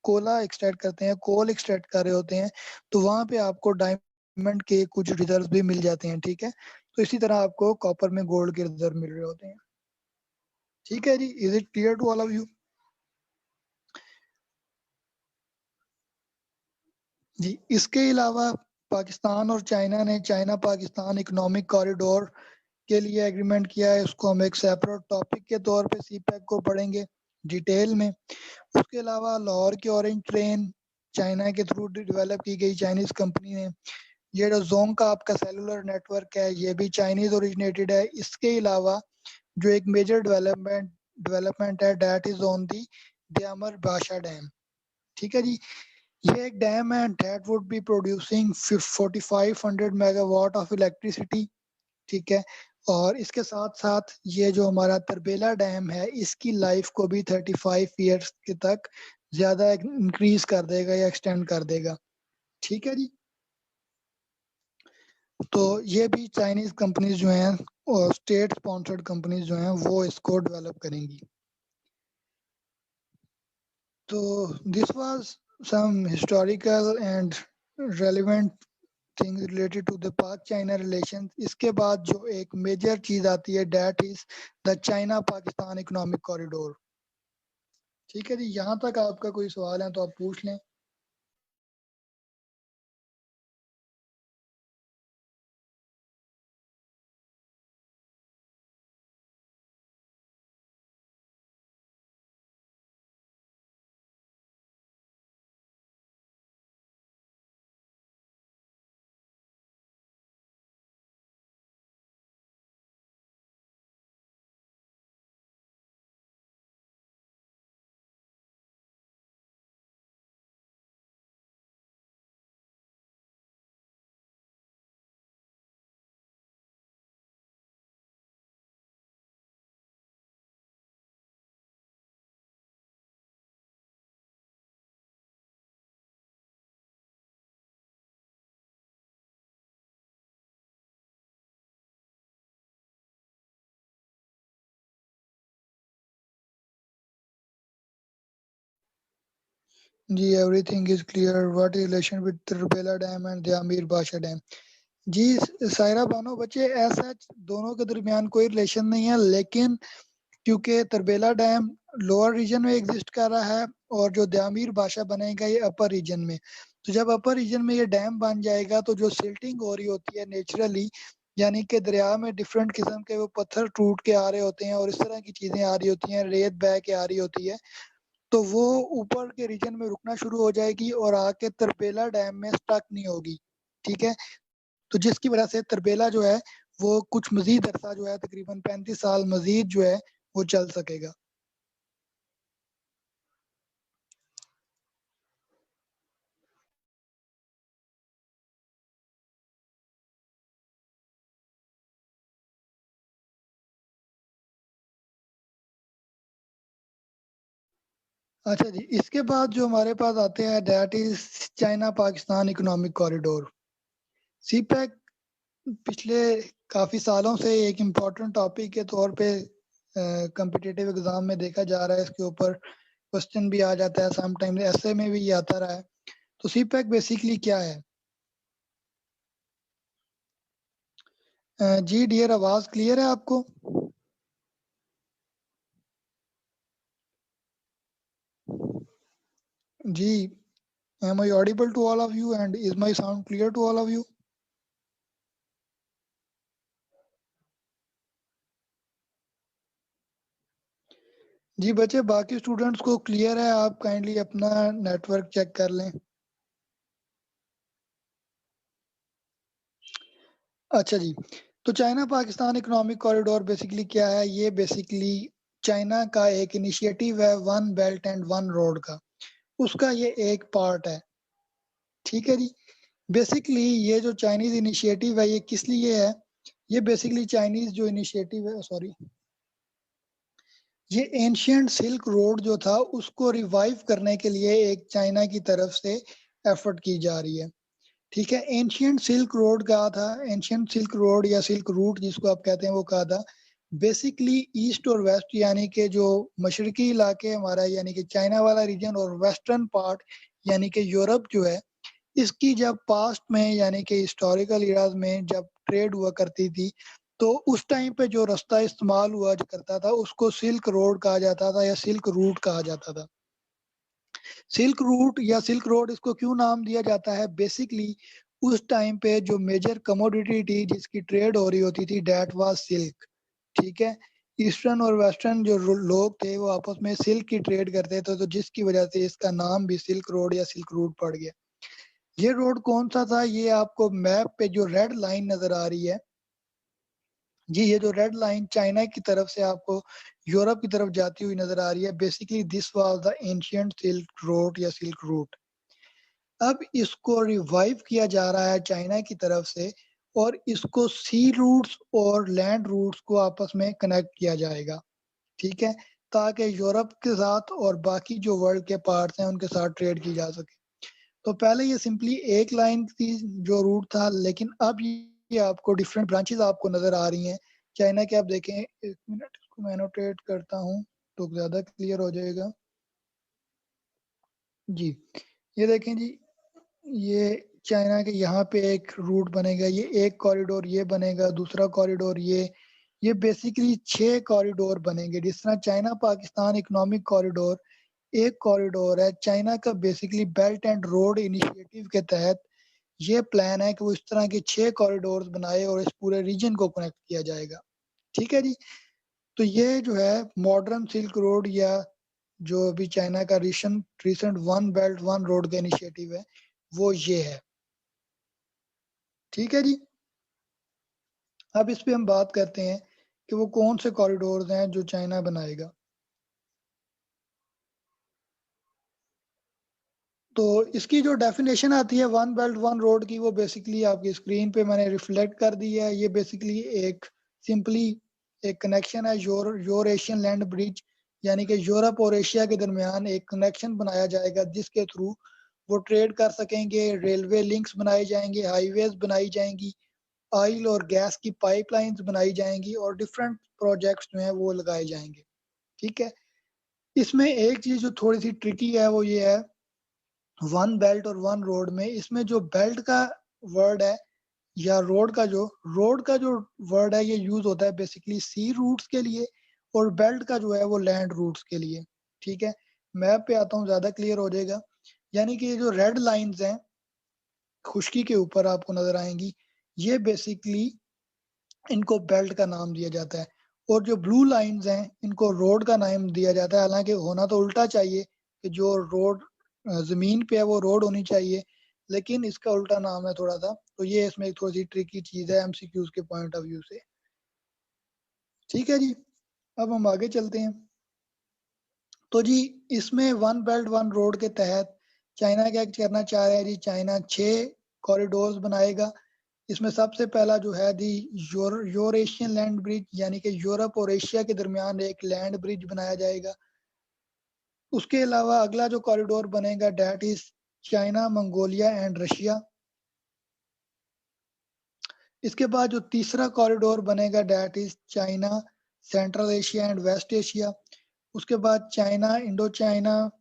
कोला एक्सट्रैक्ट करते हैं, कोल एक्सट्रैक्ट कर रहे होते हैं, तो वहां पे आपको डायमंड के कुछ रिजर्व भी मिल जाते हैं। ठीक है, तो इसी तरह आपको कॉपर में गोल्ड के रिजर्व मिल रहे होते हैं। ठीक है जी, is it clear to all of you? जी, इसके अलावा पाकिस्तान और चाइना ने चाइना पाकिस्तान इकोनॉमिक कॉरिडोर के लिए एग्रीमेंट किया है। उसको हम एक सेपरेट टॉपिक के तौर पे सीपैक को पढ़ेंगे डिटेल में। उसके अलावा लाहौर की ऑरेंज ट्रेन चाइना के थ्रू डेवलप की गई चाइनीज कंपनी ने। ये जो जोंग का आपका सेलुलर नेटवर्क है ये भी चाइनीज ओरिजिनेटेड है। इसके अलावा जो एक मेजर डेवलपमेंट है that is on the Diamer Bhasha dam. ठीक है जी, ये एक डैम है that would be producing 4500 megawatt of electricity. ठीक है, और इसके साथ साथ ये जो हमारा तरबेला डैम है इसकी लाइफ को भी 35 ईयर्स के तक ज्यादा इंक्रीज कर देगा या एक्सटेंड कर देगा। ठीक है जी, तो ये भी चाइनीज कंपनीज जो हैं और स्टेट स्पॉन्सर्ड कंपनीज जो हैं वो इसको डेवलप करेंगी। तो this was some historical and relevant things related to the Pak China relations. इसके बाद जो एक मेजर चीज आती है that is the China Pakistan economic corridor. ठीक है जी, यहाँ तक आपका कोई सवाल है तो आप पूछ लें। जी, everything is clear. What is relation with Tarbela dam and the Amir Badshah dam? जी सायरा बानो बच्चे, ऐसा दोनों के दरमियान कोई रिलेशन नहीं है, लेकिन क्योंकि तरबेला डैम लोअर रीजन में एग्जिस्ट कर रहा है और जो दामीर बादशाह बनेगा ये अपर रीजन में। तो जब अपर रीजन में ये डैम बन जाएगा तो जो सिल्टिंग हो रही होती है नेचुरली, यानी कि दरिया में डिफरेंट किस्म के वो पत्थर टूट के आ रहे होते हैं और इस तरह की चीजें आ रही होती हैं, रेत बह के आ रही होती है, तो वो ऊपर के रीजन में रुकना शुरू हो जाएगी और आके तरबेला डैम में स्टक नहीं होगी। ठीक है, तो जिसकी वजह से तरबेला जो है वो कुछ मजीद अरसा जो है तकरीबन 35 साल मजीद जो है वो चल सकेगा। अच्छा जी, इसके बाद जो हमारे पास आते हैं that is China Pakistan economic corridor. CPEC पिछले काफी सालों से एक इम्पोर्टेंट टॉपिक के तौर पे कम्पिटिटिव एग्जाम में देखा जा रहा है। इसके ऊपर क्वेश्चन भी आ जाता है, समटाइम्स ऐसे में भी ये आता रहा है। तो सीपैक बेसिकली क्या है? जी डियर, आवाज क्लियर है आपको? जी, am I audible to all of you and is my sound clear to all of you? जी बच्चे, बाकी स्टूडेंट्स को क्लियर है? आप काइंडली अपना नेटवर्क चेक कर लें। अच्छा जी, तो China Pakistan economic corridor basically क्या है? ये बेसिकली चाइना का एक इनिशिएटिव है one belt and one road का, उसका ये एक पार्ट है। ठीक है जी, बेसिकली ये जो चाइनीज इनिशिएटिव है ये किस लिए है? ये बेसिकली चाइनीज जो इनिशिएटिव है, सॉरी, ये एंशियंट सिल्क रोड जो था उसको रिवाइव करने के लिए एक चाइना की तरफ से एफर्ट की जा रही है। ठीक है, एंशियंट सिल्क रोड कहा था, एंशियंट सिल्क रोड या सिल्क रूट जिसको आप कहते हैं वो कहा था बेसिकली ईस्ट और वेस्ट, यानी कि जो मशरकी इलाके हमारा यानी कि चाइना वाला रीजन और वेस्टर्न पार्ट यानी कि यूरोप जो है, इसकी जब पास्ट में यानी कि हिस्टोरिकल इराज में जब ट्रेड हुआ करती थी, तो उस टाइम पे जो रास्ता इस्तेमाल हुआ करता था उसको सिल्क रोड कहा जाता था या सिल्क रूट कहा जाता था। सिल्क रूट या सिल्क रोड इसको क्यों नाम दिया जाता है? बेसिकली उस टाइम पे जो मेजर कमोडिटी थी जिसकी ट्रेड हो रही होती थी दैट वाज सिल्क। ठीक है, ईस्टर्न और वेस्टर्न जो लोग थे वो आपस में सिल्क की ट्रेड करते थे, तो जिसकी वजह से इसका नाम भी सिल्क रोड या सिल्क रूट पड़ गया। ये रोड कौन सा था? ये आपको मैप पे जो रेड लाइन नजर आ रही है, जी ये जो रेड लाइन चाइना की तरफ से आपको यूरोप की तरफ जाती हुई नजर आ रही है, basically this was the ancient silk road या सिल्क रूट। अब इसको रिवाइव किया जा रहा है चाइना की तरफ से और इसको सी रूट्स और लैंड रूट्स को आपस में कनेक्ट किया जाएगा। ठीक है, ताकि यूरोप के साथ और बाकी जो वर्ल्ड के पार्ट्स हैं उनके साथ ट्रेड की जा सके। तो पहले ये सिंपली एक लाइन थी जो रूट था, लेकिन अब ये आपको डिफरेंट ब्रांचेस आपको नजर आ रही हैं चाइना के। आप देखें, एक मिनट इसको मैं एनोटेट करता हूँ तो ज्यादा क्लियर हो जाएगा। जी, ये देखें जी, ये चाइना के यहाँ पे एक रूट बनेगा, ये एक कॉरिडोर ये बनेगा, दूसरा कॉरिडोर ये बेसिकली 6 कॉरिडोर बनेंगे। जिस तरह चाइना पाकिस्तान इकोनॉमिक कॉरिडोर एक कॉरिडोर है, चाइना का basically belt and road initiative के तहत ये प्लान है कि वो इस तरह के 6 कॉरिडोर्स बनाए और इस पूरे रीजन को कनेक्ट किया जाएगा। ठीक है जी? तो ये जो है मॉडर्न सिल्क रोड या जो अभी चाइना का recent one belt one road का इनिशिएटिव है, वो ये है। ठीक है जी? अब इस पे हम बात करते हैं कि वो कौन से कॉरिडोर्स हैं जो चाइना बनाएगा। तो इसकी जो डेफिनेशन आती है वन बेल्ट वन रोड की, वो बेसिकली आपकी स्क्रीन पे मैंने रिफ्लेक्ट कर दी है। ये बेसिकली एक सिंपली एक कनेक्शन है यूर एशियन लैंड ब्रिज, यानी कि यूरोप और एशिया के दरमियान एक कनेक्शन बनाया जाएगा जिसके थ्रू वो ट्रेड कर सकेंगे, रेलवे लिंक्स बनाए जाएंगे, हाईवेज बनाई जाएंगी, ऑयल और गैस की पाइपलाइंस बनाई जाएंगी और डिफरेंट प्रोजेक्ट्स जो हैं वो लगाए जाएंगे। ठीक है? इसमें एक चीज जो थोड़ी सी ट्रिकी है वो ये है, वन बेल्ट और वन रोड में इसमें जो बेल्ट का वर्ड है या रोड का जो वर्ड है ये यूज होता है बेसिकली सी रूट्स के लिए, और बेल्ट का जो है वो लैंड रूट्स के लिए। ठीक है? मैप पे आता हूँ, ज्यादा क्लियर हो जाएगा। यानी कि ये जो रेड लाइंस हैं खुश्की के ऊपर आपको नजर आएंगी, ये बेसिकली इनको बेल्ट का नाम दिया जाता है, और जो ब्लू लाइंस हैं इनको रोड का नाम दिया जाता है। हालांकि होना तो उल्टा चाहिए कि जो रोड जमीन पे है वो रोड होनी चाहिए, लेकिन इसका उल्टा नाम है थोड़ा सा। तो ये इसमें एक थोड़ी सी ट्रिकी चीज है एमसीक्यूज के पॉइंट ऑफ व्यू से। ठीक है जी? अब हम आगे चलते हैं। तो जी इसमें वन बेल्ट वन रोड के तहत चाइना क्या करना चाह रहा है जी, चाइना 6 कॉरिडोर्स बनाएगा। इसमें सबसे पहला जो है दी यूर एशियन लैंड ब्रिज, यानी कि यूरोप और एशिया के दरमियान एक लैंड ब्रिज बनाया जाएगा। उसके अलावा अगला जो कॉरिडोर बनेगा that is China Mongolia and Russia. इसके बाद जो तीसरा कॉरिडोर बनेगा that is China central Asia and west Asia. उसके बाद चाइना इंडो चाइना,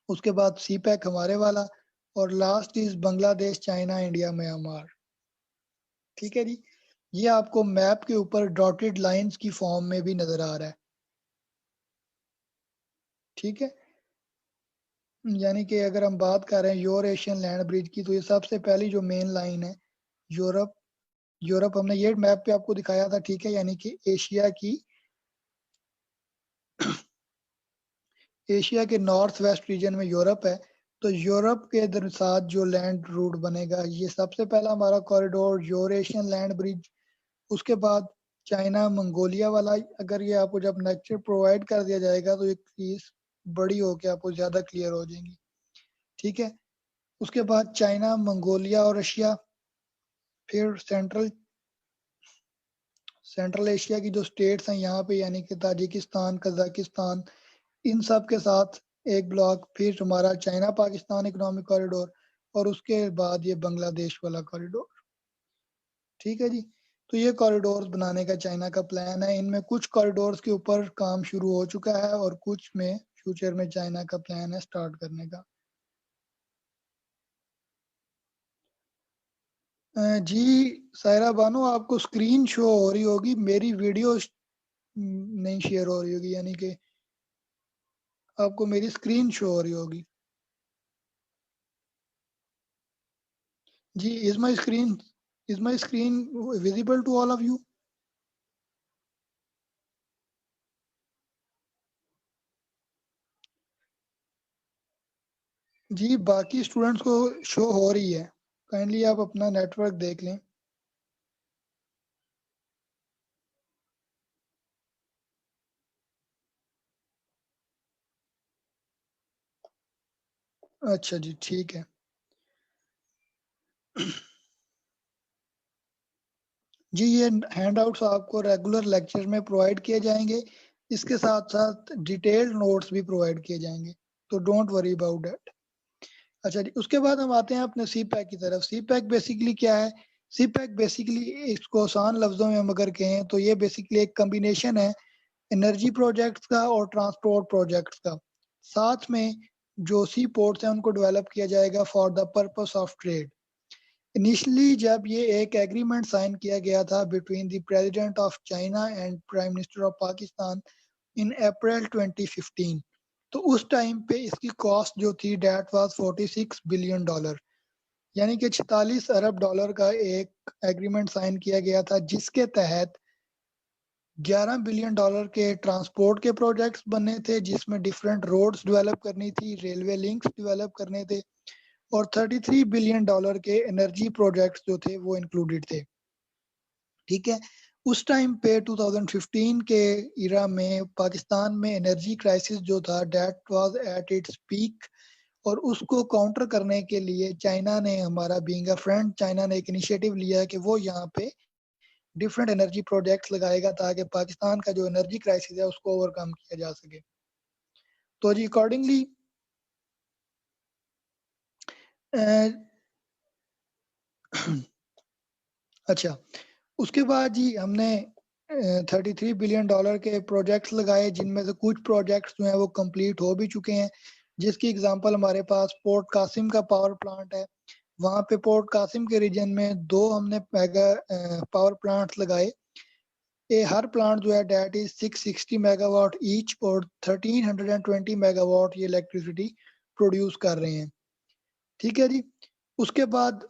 उसके बाद सी पैक हमारे वाला, और last is Bangladesh China India Myanmar. ठीक है जी? ये आपको मैप के ऊपर डॉटेड लाइंस की फॉर्म में भी नजर आ रहा है। ठीक है? यानी कि अगर हम बात कर रहे हैं यूर एशियन लैंड ब्रिज की, तो ये सबसे पहली जो मेन लाइन है यूरोप। यूरोप हमने ये मैप पे आपको दिखाया था। ठीक है? यानी कि एशिया के नॉर्थ वेस्ट रीजन में यूरोप है। तो यूरोप के साथ जो लैंड रूट बनेगा, ये सबसे पहला हमारा corridor Eurasian land bridge. उसके बाद चाइना मंगोलिया वाला, अगर ये आपको जब लेक्चर प्रोवाइड कर दिया जाएगा तो ये चीज बड़ी होके आपको ज्यादा क्लियर हो जाएंगी। ठीक है? उसके बाद चाइना मंगोलिया और रशिया, फिर सेंट्रल एशिया की जो स्टेट्स हैं यहाँ पे, यानी कि ताजिकिस्तान, कजाकिस्तान, इन सब के साथ एक ब्लॉक, फिर हमारा चाइना पाकिस्तान इकोनॉमिक कॉरिडोर, और उसके बाद ये बांग्लादेश वाला कॉरिडोर। ठीक है जी? तो ये कॉरिडोर्स बनाने का चाइना का प्लान है। इनमें कुछ कॉरिडोर्स के ऊपर काम शुरू हो चुका है और कुछ में फ्यूचर में चाइना का प्लान है स्टार्ट करने का। जी सायरा बानो, आपको स्क्रीन शो हो रही होगी, मेरी वीडियो नहीं शेयर हो रही होगी, यानी कि आपको मेरी स्क्रीन शो हो रही होगी। जी is my screen visible to all of you? जी बाकी स्टूडेंट्स को शो हो रही है, काइंडली आप अपना नेटवर्क देख लें। अच्छा जी, ठीक है। जी ये हैंडआउट्स आपको रेगुलर लेक्चर में प्रोवाइड किए जाएंगे, इसके साथ साथ डिटेल्ड नोट्स भी प्रोवाइड किए जाएंगे, तो डोंट वरी अबाउट दैट। अच्छा जी, उसके बाद हम आते हैं अपने सी पैक की तरफ। सी पैक बेसिकली क्या है? सी पैक बेसिकली, इसको आसान लफ्जों में हम अगर कहें तो ये बेसिकली एक कम्बिनेशन है एनर्जी प्रोजेक्ट्स का और ट्रांसपोर्ट प्रोजेक्ट्स का। साथ में जो सी पोर्ट्स हैं उनको डेवलप किया जाएगा for the purpose of trade. Initially जब ये एक एग्रीमेंट साइन किया गया था between the president of China and prime minister of Pakistan in April 2015, तो उस टाइम पे इसकी कॉस्ट जो थी डेट वाज $46 बिलियन, यानी कि 46 अरब डॉलर का एक एग्रीमेंट साइन किया गया था, जिसके तहत $11 बिलियन के ट्रांसपोर्ट के प्रोजेक्ट्स बनने थे, जिसमें डिफरेंट रोड्स डेवलप करनी थी, रेलवे लिंक्स डेवलप करने थे, और $33 बिलियन के एनर्जी प्रोजेक्ट्स जो थे वो इंक्लूडेड थे। ठीक है, उस टाइम पे 2015 के इरा में पाकिस्तान में एनर्जी क्राइसिस जो था that was at its peak, और उसको काउंटर करने के लिए चाइना ने, हमारा बीइंग अ फ्रेंड, चाइना ने एक इनिशिएटिव लिया कि वो यहाँ पे डिफरेंट एनर्जी प्रोजेक्ट्स लगाएगा ताकि पाकिस्तान का जो एनर्जी क्राइसिस है उसको ओवरकम किया जा सके। तो जी अकॉर्डिंगली अच्छा, उसके बाद जी हमने 33 बिलियन डॉलर के प्रोजेक्ट्स लगाए, जिनमें से कुछ प्रोजेक्ट्स जो हैं वो कंप्लीट हो भी चुके हैं, जिसकी एग्जांपल हमारे पास पोर्ट कासिम का पावर प्लांट है। वहाँ पे पोर्ट कासिम के रीजन में 2 हमने मेगा पावर प्लांट्स लगाए। ये हर प्लांट जो है डेट इज 660 मेगावाट ईच, और 1320 मेगावाट ये इलेक्ट्रिसिटी प्रोड्यूस कर रहे हैं। ठीक है जी, उसके बाद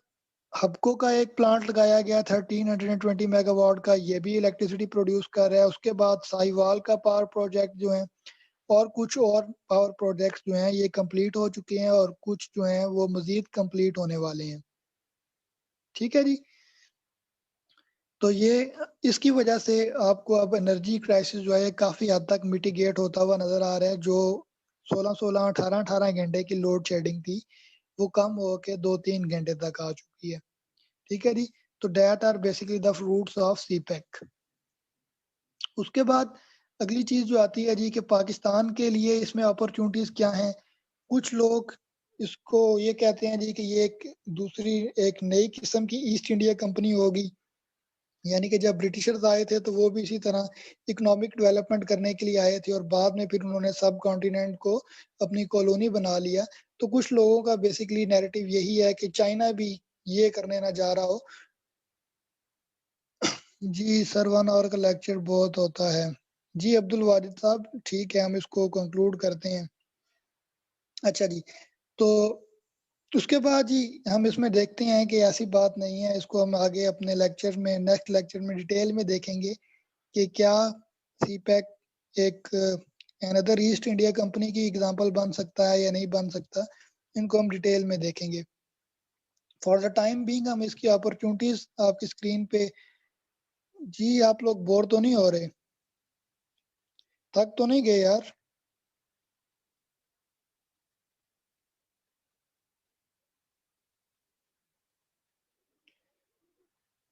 हबको का एक प्लांट लगाया गया 1320 मेगावाट का, ये भी इलेक्ट्रिसिटी प्रोड्यूस कर रहा है। उसके बाद साहिवाल का पावर प्रोजेक्ट जो है, और कुछ और पावर प्रोजेक्ट्स जो हैं ये कंप्लीट हो चुके हैं, और कुछ जो हैं वो मजीद कंप्लीट होने वाले हैं। ठीक है जी, तो ये इसकी वजह से आपको अब एनर्जी क्राइसिस जो है काफी हद तक मिटिगेट होता हुआ नजर आ रहा है। जो 16-16, 18-18 घंटे की लोड शेडिंग थी वो कम होकर 2-3 घंटे तक आ चुकी है। ठीक है जी, तो that are basically the fruits of CPEC. उसके बाद अगली चीज जो आती है जी कि पाकिस्तान के लिए इसमें अपॉर्चुनिटीज क्या हैं। कुछ लोग इसको ये कहते हैं जी कि ये एक दूसरी एक नई किस्म की ईस्ट इंडिया कंपनी होगी, यानी कि जब ब्रिटिशर्स आए थे तो वो भी इसी तरह इकोनॉमिक डेवलपमेंट करने के लिए आए थे, और बाद में फिर उन्होंने सब कॉन्टिनेंट को अपनी कॉलोनी बना लिया। तो कुछ लोगों का बेसिकली नैरेटिव यही है कि चाइना भी ये करने ना जा रहा हो। जी सर, 1 आवर का लेक्चर बहुत होता है। जी अब्दुल वाजिद साहब, ठीक है, हम इसको कंक्लूड करते हैं। अच्छा जी, तो उसके बाद जी हम इसमें देखते हैं कि ऐसी बात नहीं है, इसको हम आगे अपने लेक्चर में, नेक्स्ट लेक्चर में डिटेल में देखेंगे कि क्या सीपैक एक अनदर ईस्ट इंडिया कंपनी की एग्जांपल बन सकता है या नहीं बन सकता, इनको हम डिटेल में देखेंगे। फॉर द टाइम बीइंग हम इसकी अपॉर्चुनिटीज आपकी स्क्रीन पे, जी आप लोग बोर तो नहीं हो रहे, थक तो नहीं गए यार?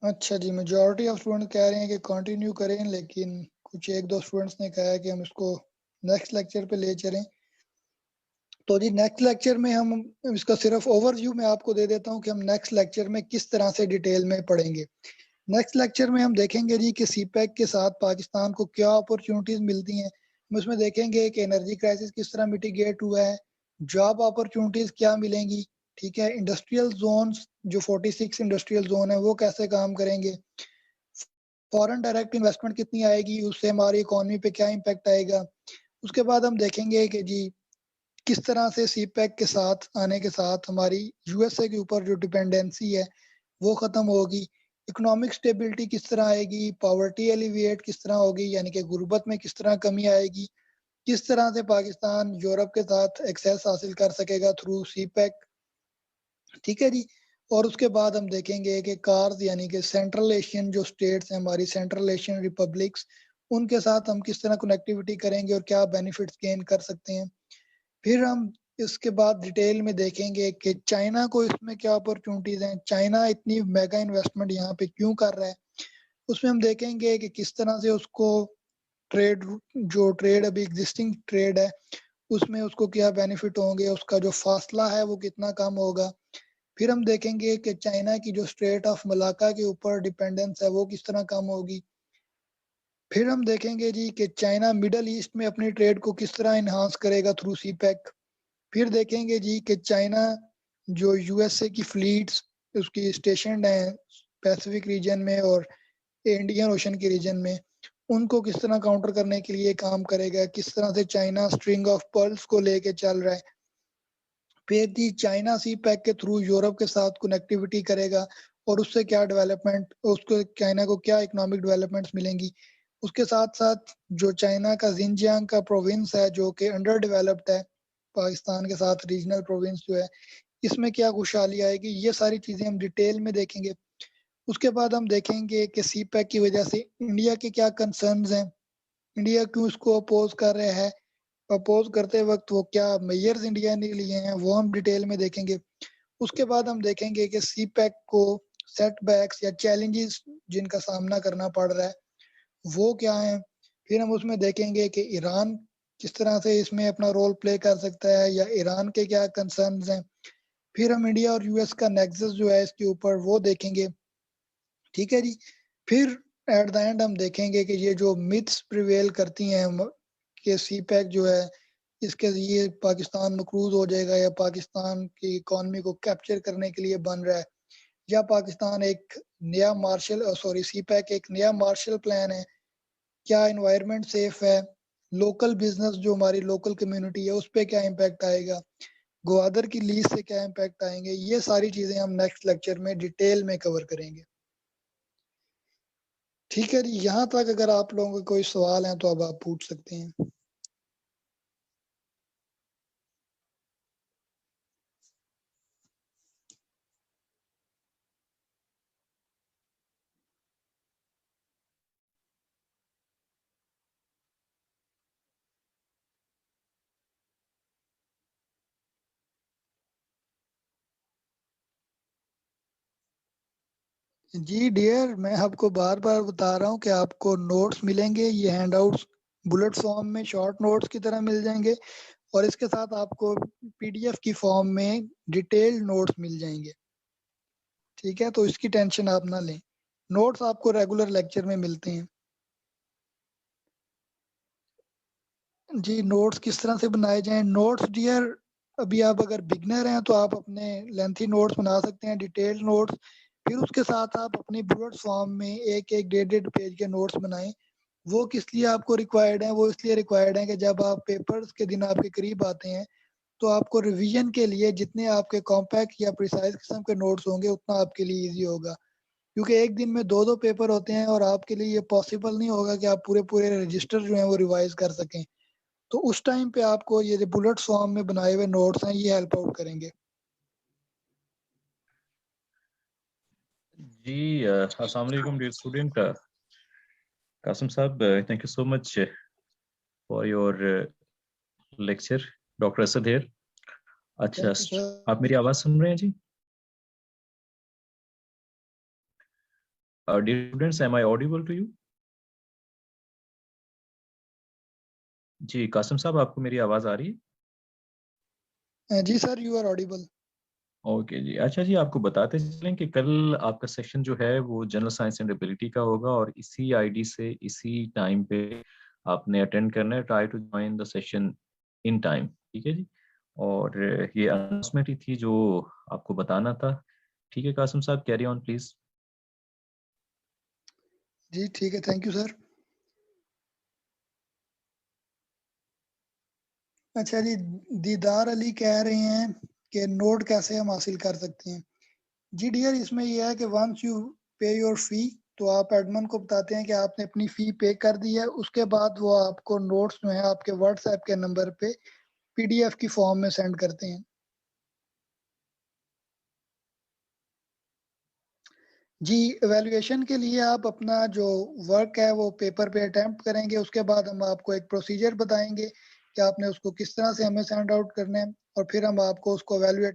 अच्छा जी, मेजॉरिटी ऑफ स्टूडेंट कह रहे हैं कि कंटिन्यू करें, लेकिन कुछ 1-2 स्टूडेंट्स ने कहा है कि हम इसको नेक्स्ट लेक्चर पे ले चलें। तो जी नेक्स्ट लेक्चर में हम इसका सिर्फ ओवरव्यू मैं आपको दे देता हूँ कि हम नेक्स्ट लेक्चर में किस तरह से डिटेल में पढ़ेंगे। नेक्स्ट लेक्चर में हम देखेंगे जी कि सीपैक के साथ पाकिस्तान को क्या अपॉर्चुनिटीज मिलती हैं। हम उसमें देखेंगे कि एनर्जी क्राइसिस किस तरह मिटिगेट हुआ है, जॉब अपॉर्चुनिटीज क्या मिलेंगी, ठीक है, इंडस्ट्रियल जोन्स जो 46 इंडस्ट्रियल जोन है वो कैसे काम करेंगे, फॉरेन डायरेक्ट इन्वेस्टमेंट कितनी आएगी, उससे हमारी इकोनॉमी पे क्या इम्पैक्ट आएगा। उसके बाद हम देखेंगे कि जी किस तरह से सीपैक के साथ आने के साथ हमारी यूएसए के ऊपर जो डिपेंडेंसी है वो खत्म होगी, इकोनॉमिक स्टेबिलिटी किस तरह आएगी, पॉवर्टी एलिविएट किस तरह होगी, यानी कि गुर्बत में किस तरह कमी आएगी, किस तरह से पाकिस्तान यूरोप के साथ एक्सेस हासिल कर सकेगा थ्रू सीपैक। ठीक है जी, और उसके बाद हम देखेंगे कि कार्स यानी कि सेंट्रल एशियन जो स्टेट्स हैं, हमारी सेंट्रल एशियन रिपब्लिक्स, उनके साथ हम किस तरह कनेक्टिविटी करेंगे और क्या बेनिफिट्स गेन कर सकते हैं। फिर हम इसके बाद डिटेल में देखेंगे कि चाइना को इसमें क्या अपॉर्चुनिटीज हैं, चाइना इतनी मेगा इन्वेस्टमेंट यहाँ पे क्यों कर रहा है। उसमें हम देखेंगे कि किस तरह से उसको ट्रेड, जो ट्रेड अभी एग्जिस्टिंग ट्रेड है उसमें उसको क्या बेनिफिट होंगे, उसका जो फासला है वो कितना कम होगा। फिर हम देखेंगे कि चाइना की जो स्ट्रेट ऑफ मलाका के ऊपर डिपेंडेंस है वो किस तरह कम होगी। फिर हम देखेंगे जी कि चाइना मिडल ईस्ट में अपनी ट्रेड को किस तरह इन्हांस करेगा थ्रू सीपैक। फिर देखेंगे जी कि चाइना जो यूएसए की फ्लीट्स उसकी स्टेशनड हैं पैसिफिक रीजन में और इंडियन ओशन के रीजन में, उनको किस तरह काउंटर करने के लिए काम करेगा, किस तरह से चाइना स्ट्रिंग ऑफ पर्ल्स को लेके चल रहा है। फिर दी चाइना सी पैक के थ्रू यूरोप के साथ कनेक्टिविटी करेगा और उससे क्या डेवलपमेंट, उसको चाइना को क्या इकोनॉमिक डेवलपमेंट्स मिलेंगी। उसके साथ साथ जो चाइना का जिनजियांग का प्रोविंस है जो कि अंडर डेवलप्ड है पाकिस्तान के साथ, रीजनल प्रोविंस जो है, इसमें क्या खुशहाली आएगी, ये सारी चीजें हम डिटेल में देखेंगे। उसके बाद हम देखेंगे कि सी पैक की वजह से इंडिया के क्या कंसर्न्स हैं, इंडिया क्यों इसको अपोज कर रहे हैं, अपोज करते वक्त वो क्या मेजर्स इंडिया ने लिए हैं, वो हम डिटेल में देखेंगे। उसके बाद हम देखेंगे कि सी पैक को सेटबैक्स या चैलेंजेस जिनका सामना करना पड़ रहा है वो क्या है। फिर हम उसमें देखेंगे कि ईरान किस तरह से इसमें अपना रोल प्ले कर सकता है या ईरान के क्या कंसर्न्स हैं। फिर हम इंडिया और यूएस का नेक्सस जो है इसके ऊपर वो देखेंगे। ठीक है जी। फिर एट द एंड हम देखेंगे कि ये जो मिथ्स प्रिवेल करती हैं कि सी पैक जो है इसके ये पाकिस्तान मकरूज हो जाएगा या पाकिस्तान की इकोनॉमी को कैप्चर करने के लिए बन रहा है, या पाकिस्तान एक नया सी पैक एक नया मार्शल प्लान है, क्या इन्वायरमेंट सेफ है, लोकल बिजनेस जो हमारी लोकल कम्युनिटी है उस पर क्या इम्पैक्ट आएगा, ग्वादर की लीज से क्या इम्पैक्ट आएंगे, ये सारी चीजें हम नेक्स्ट लेक्चर में डिटेल में कवर करेंगे। ठीक है जी, यहाँ तक अगर आप लोगों के कोई सवाल हैं तो अब आप पूछ सकते हैं। जी डियर, मैं आपको बार बार बता रहा हूँ कि आपको नोट्स मिलेंगे, ये हैंडआउट्स बुलेट फॉर्म में शॉर्ट नोट्स की तरह मिल जाएंगे और इसके साथ आपको पीडीएफ की फॉर्म में डिटेल्ड नोट्स मिल जाएंगे। ठीक है, तो इसकी टेंशन आप ना लें, नोट्स आपको रेगुलर लेक्चर में मिलते हैं। जी नोट्स किस तरह से बनाए जाएं, नोट्स डियर अभी आप अगर बिगनर हैं तो आप अपने लेंथी नोट्स बना सकते हैं, डिटेल्ड नोट्स। फिर उसके साथ आप अपनी बुलेट फॉर्म में एक एक डेढ़ डेढ़ पेज के नोट्स बनाएं। वो किस लिए आपको रिक्वायर्ड है, वो इसलिए रिक्वायर्ड है कि जब आप पेपर्स के दिन आपके करीब आते हैं तो आपको रिवीजन के लिए जितने आपके कॉम्पैक्ट या प्रिसाइज किस्म के नोट्स होंगे उतना आपके लिए इजी होगा, क्योंकि एक दिन में दो दो पेपर होते हैं और आपके लिए ये पॉसिबल नहीं होगा कि आप पूरे पूरे रजिस्टर जो हैं वो रिवाइज कर सकें। तो उस टाइम पे आपको ये जो बुलेट फॉर्म में बनाए हुए नोट्स हैं ये हेल्प आउट करेंगे। जी अस्सलाम वालेकुम dear student, Qasim sahab, thank you so much for your lecture. Doctor Asad here. अच्छा, थैंक यू सर। आप मेरी आवाज सुन रहे हैं जी? Dear students, am I audible to you? जी कासिम साहब, आपको मेरी आवाज आ रही है? जी sir, you are audible. Okay जी। अच्छा जी, आपको बताते चलें कि कल आपका सेशन जो है वो जनरल साइंस एंड एबिलिटी का होगा और इसी आईडी से इसी टाइम पे आपने अटेंड करना है। Try to join the session in time, ठीक है जी। और ये अनाउंसमेंट ही थी जो आपको बताना था। ठीक है कासिम साहब, कैरी ऑन प्लीज। जी ठीक है, थैंक यू सर। अच्छा जी, दीदार अली कह रहे हैं कि नोट कैसे हम हासिल कर सकते हैं। जी डियर, इसमें यह है कि वंस यू पे योर फी तो आप एडमन को बताते हैं कि आपने अपनी फी पे कर दी है, उसके बाद वो आपको नोट्स जो है आपके व्हाट्सएप के नंबर पे पीडीएफ की फॉर्म में सेंड करते हैं। जी एवेल्युएशन के लिए आप अपना जो वर्क है वो पेपर पे अटेम्प्ट करेंगे, उसके बाद हम आपको एक प्रोसीजर बताएंगे कि आपने उसको किस तरह से हमें सेंड आउट करना है और फिर हम आपको उसको एवेल्युएट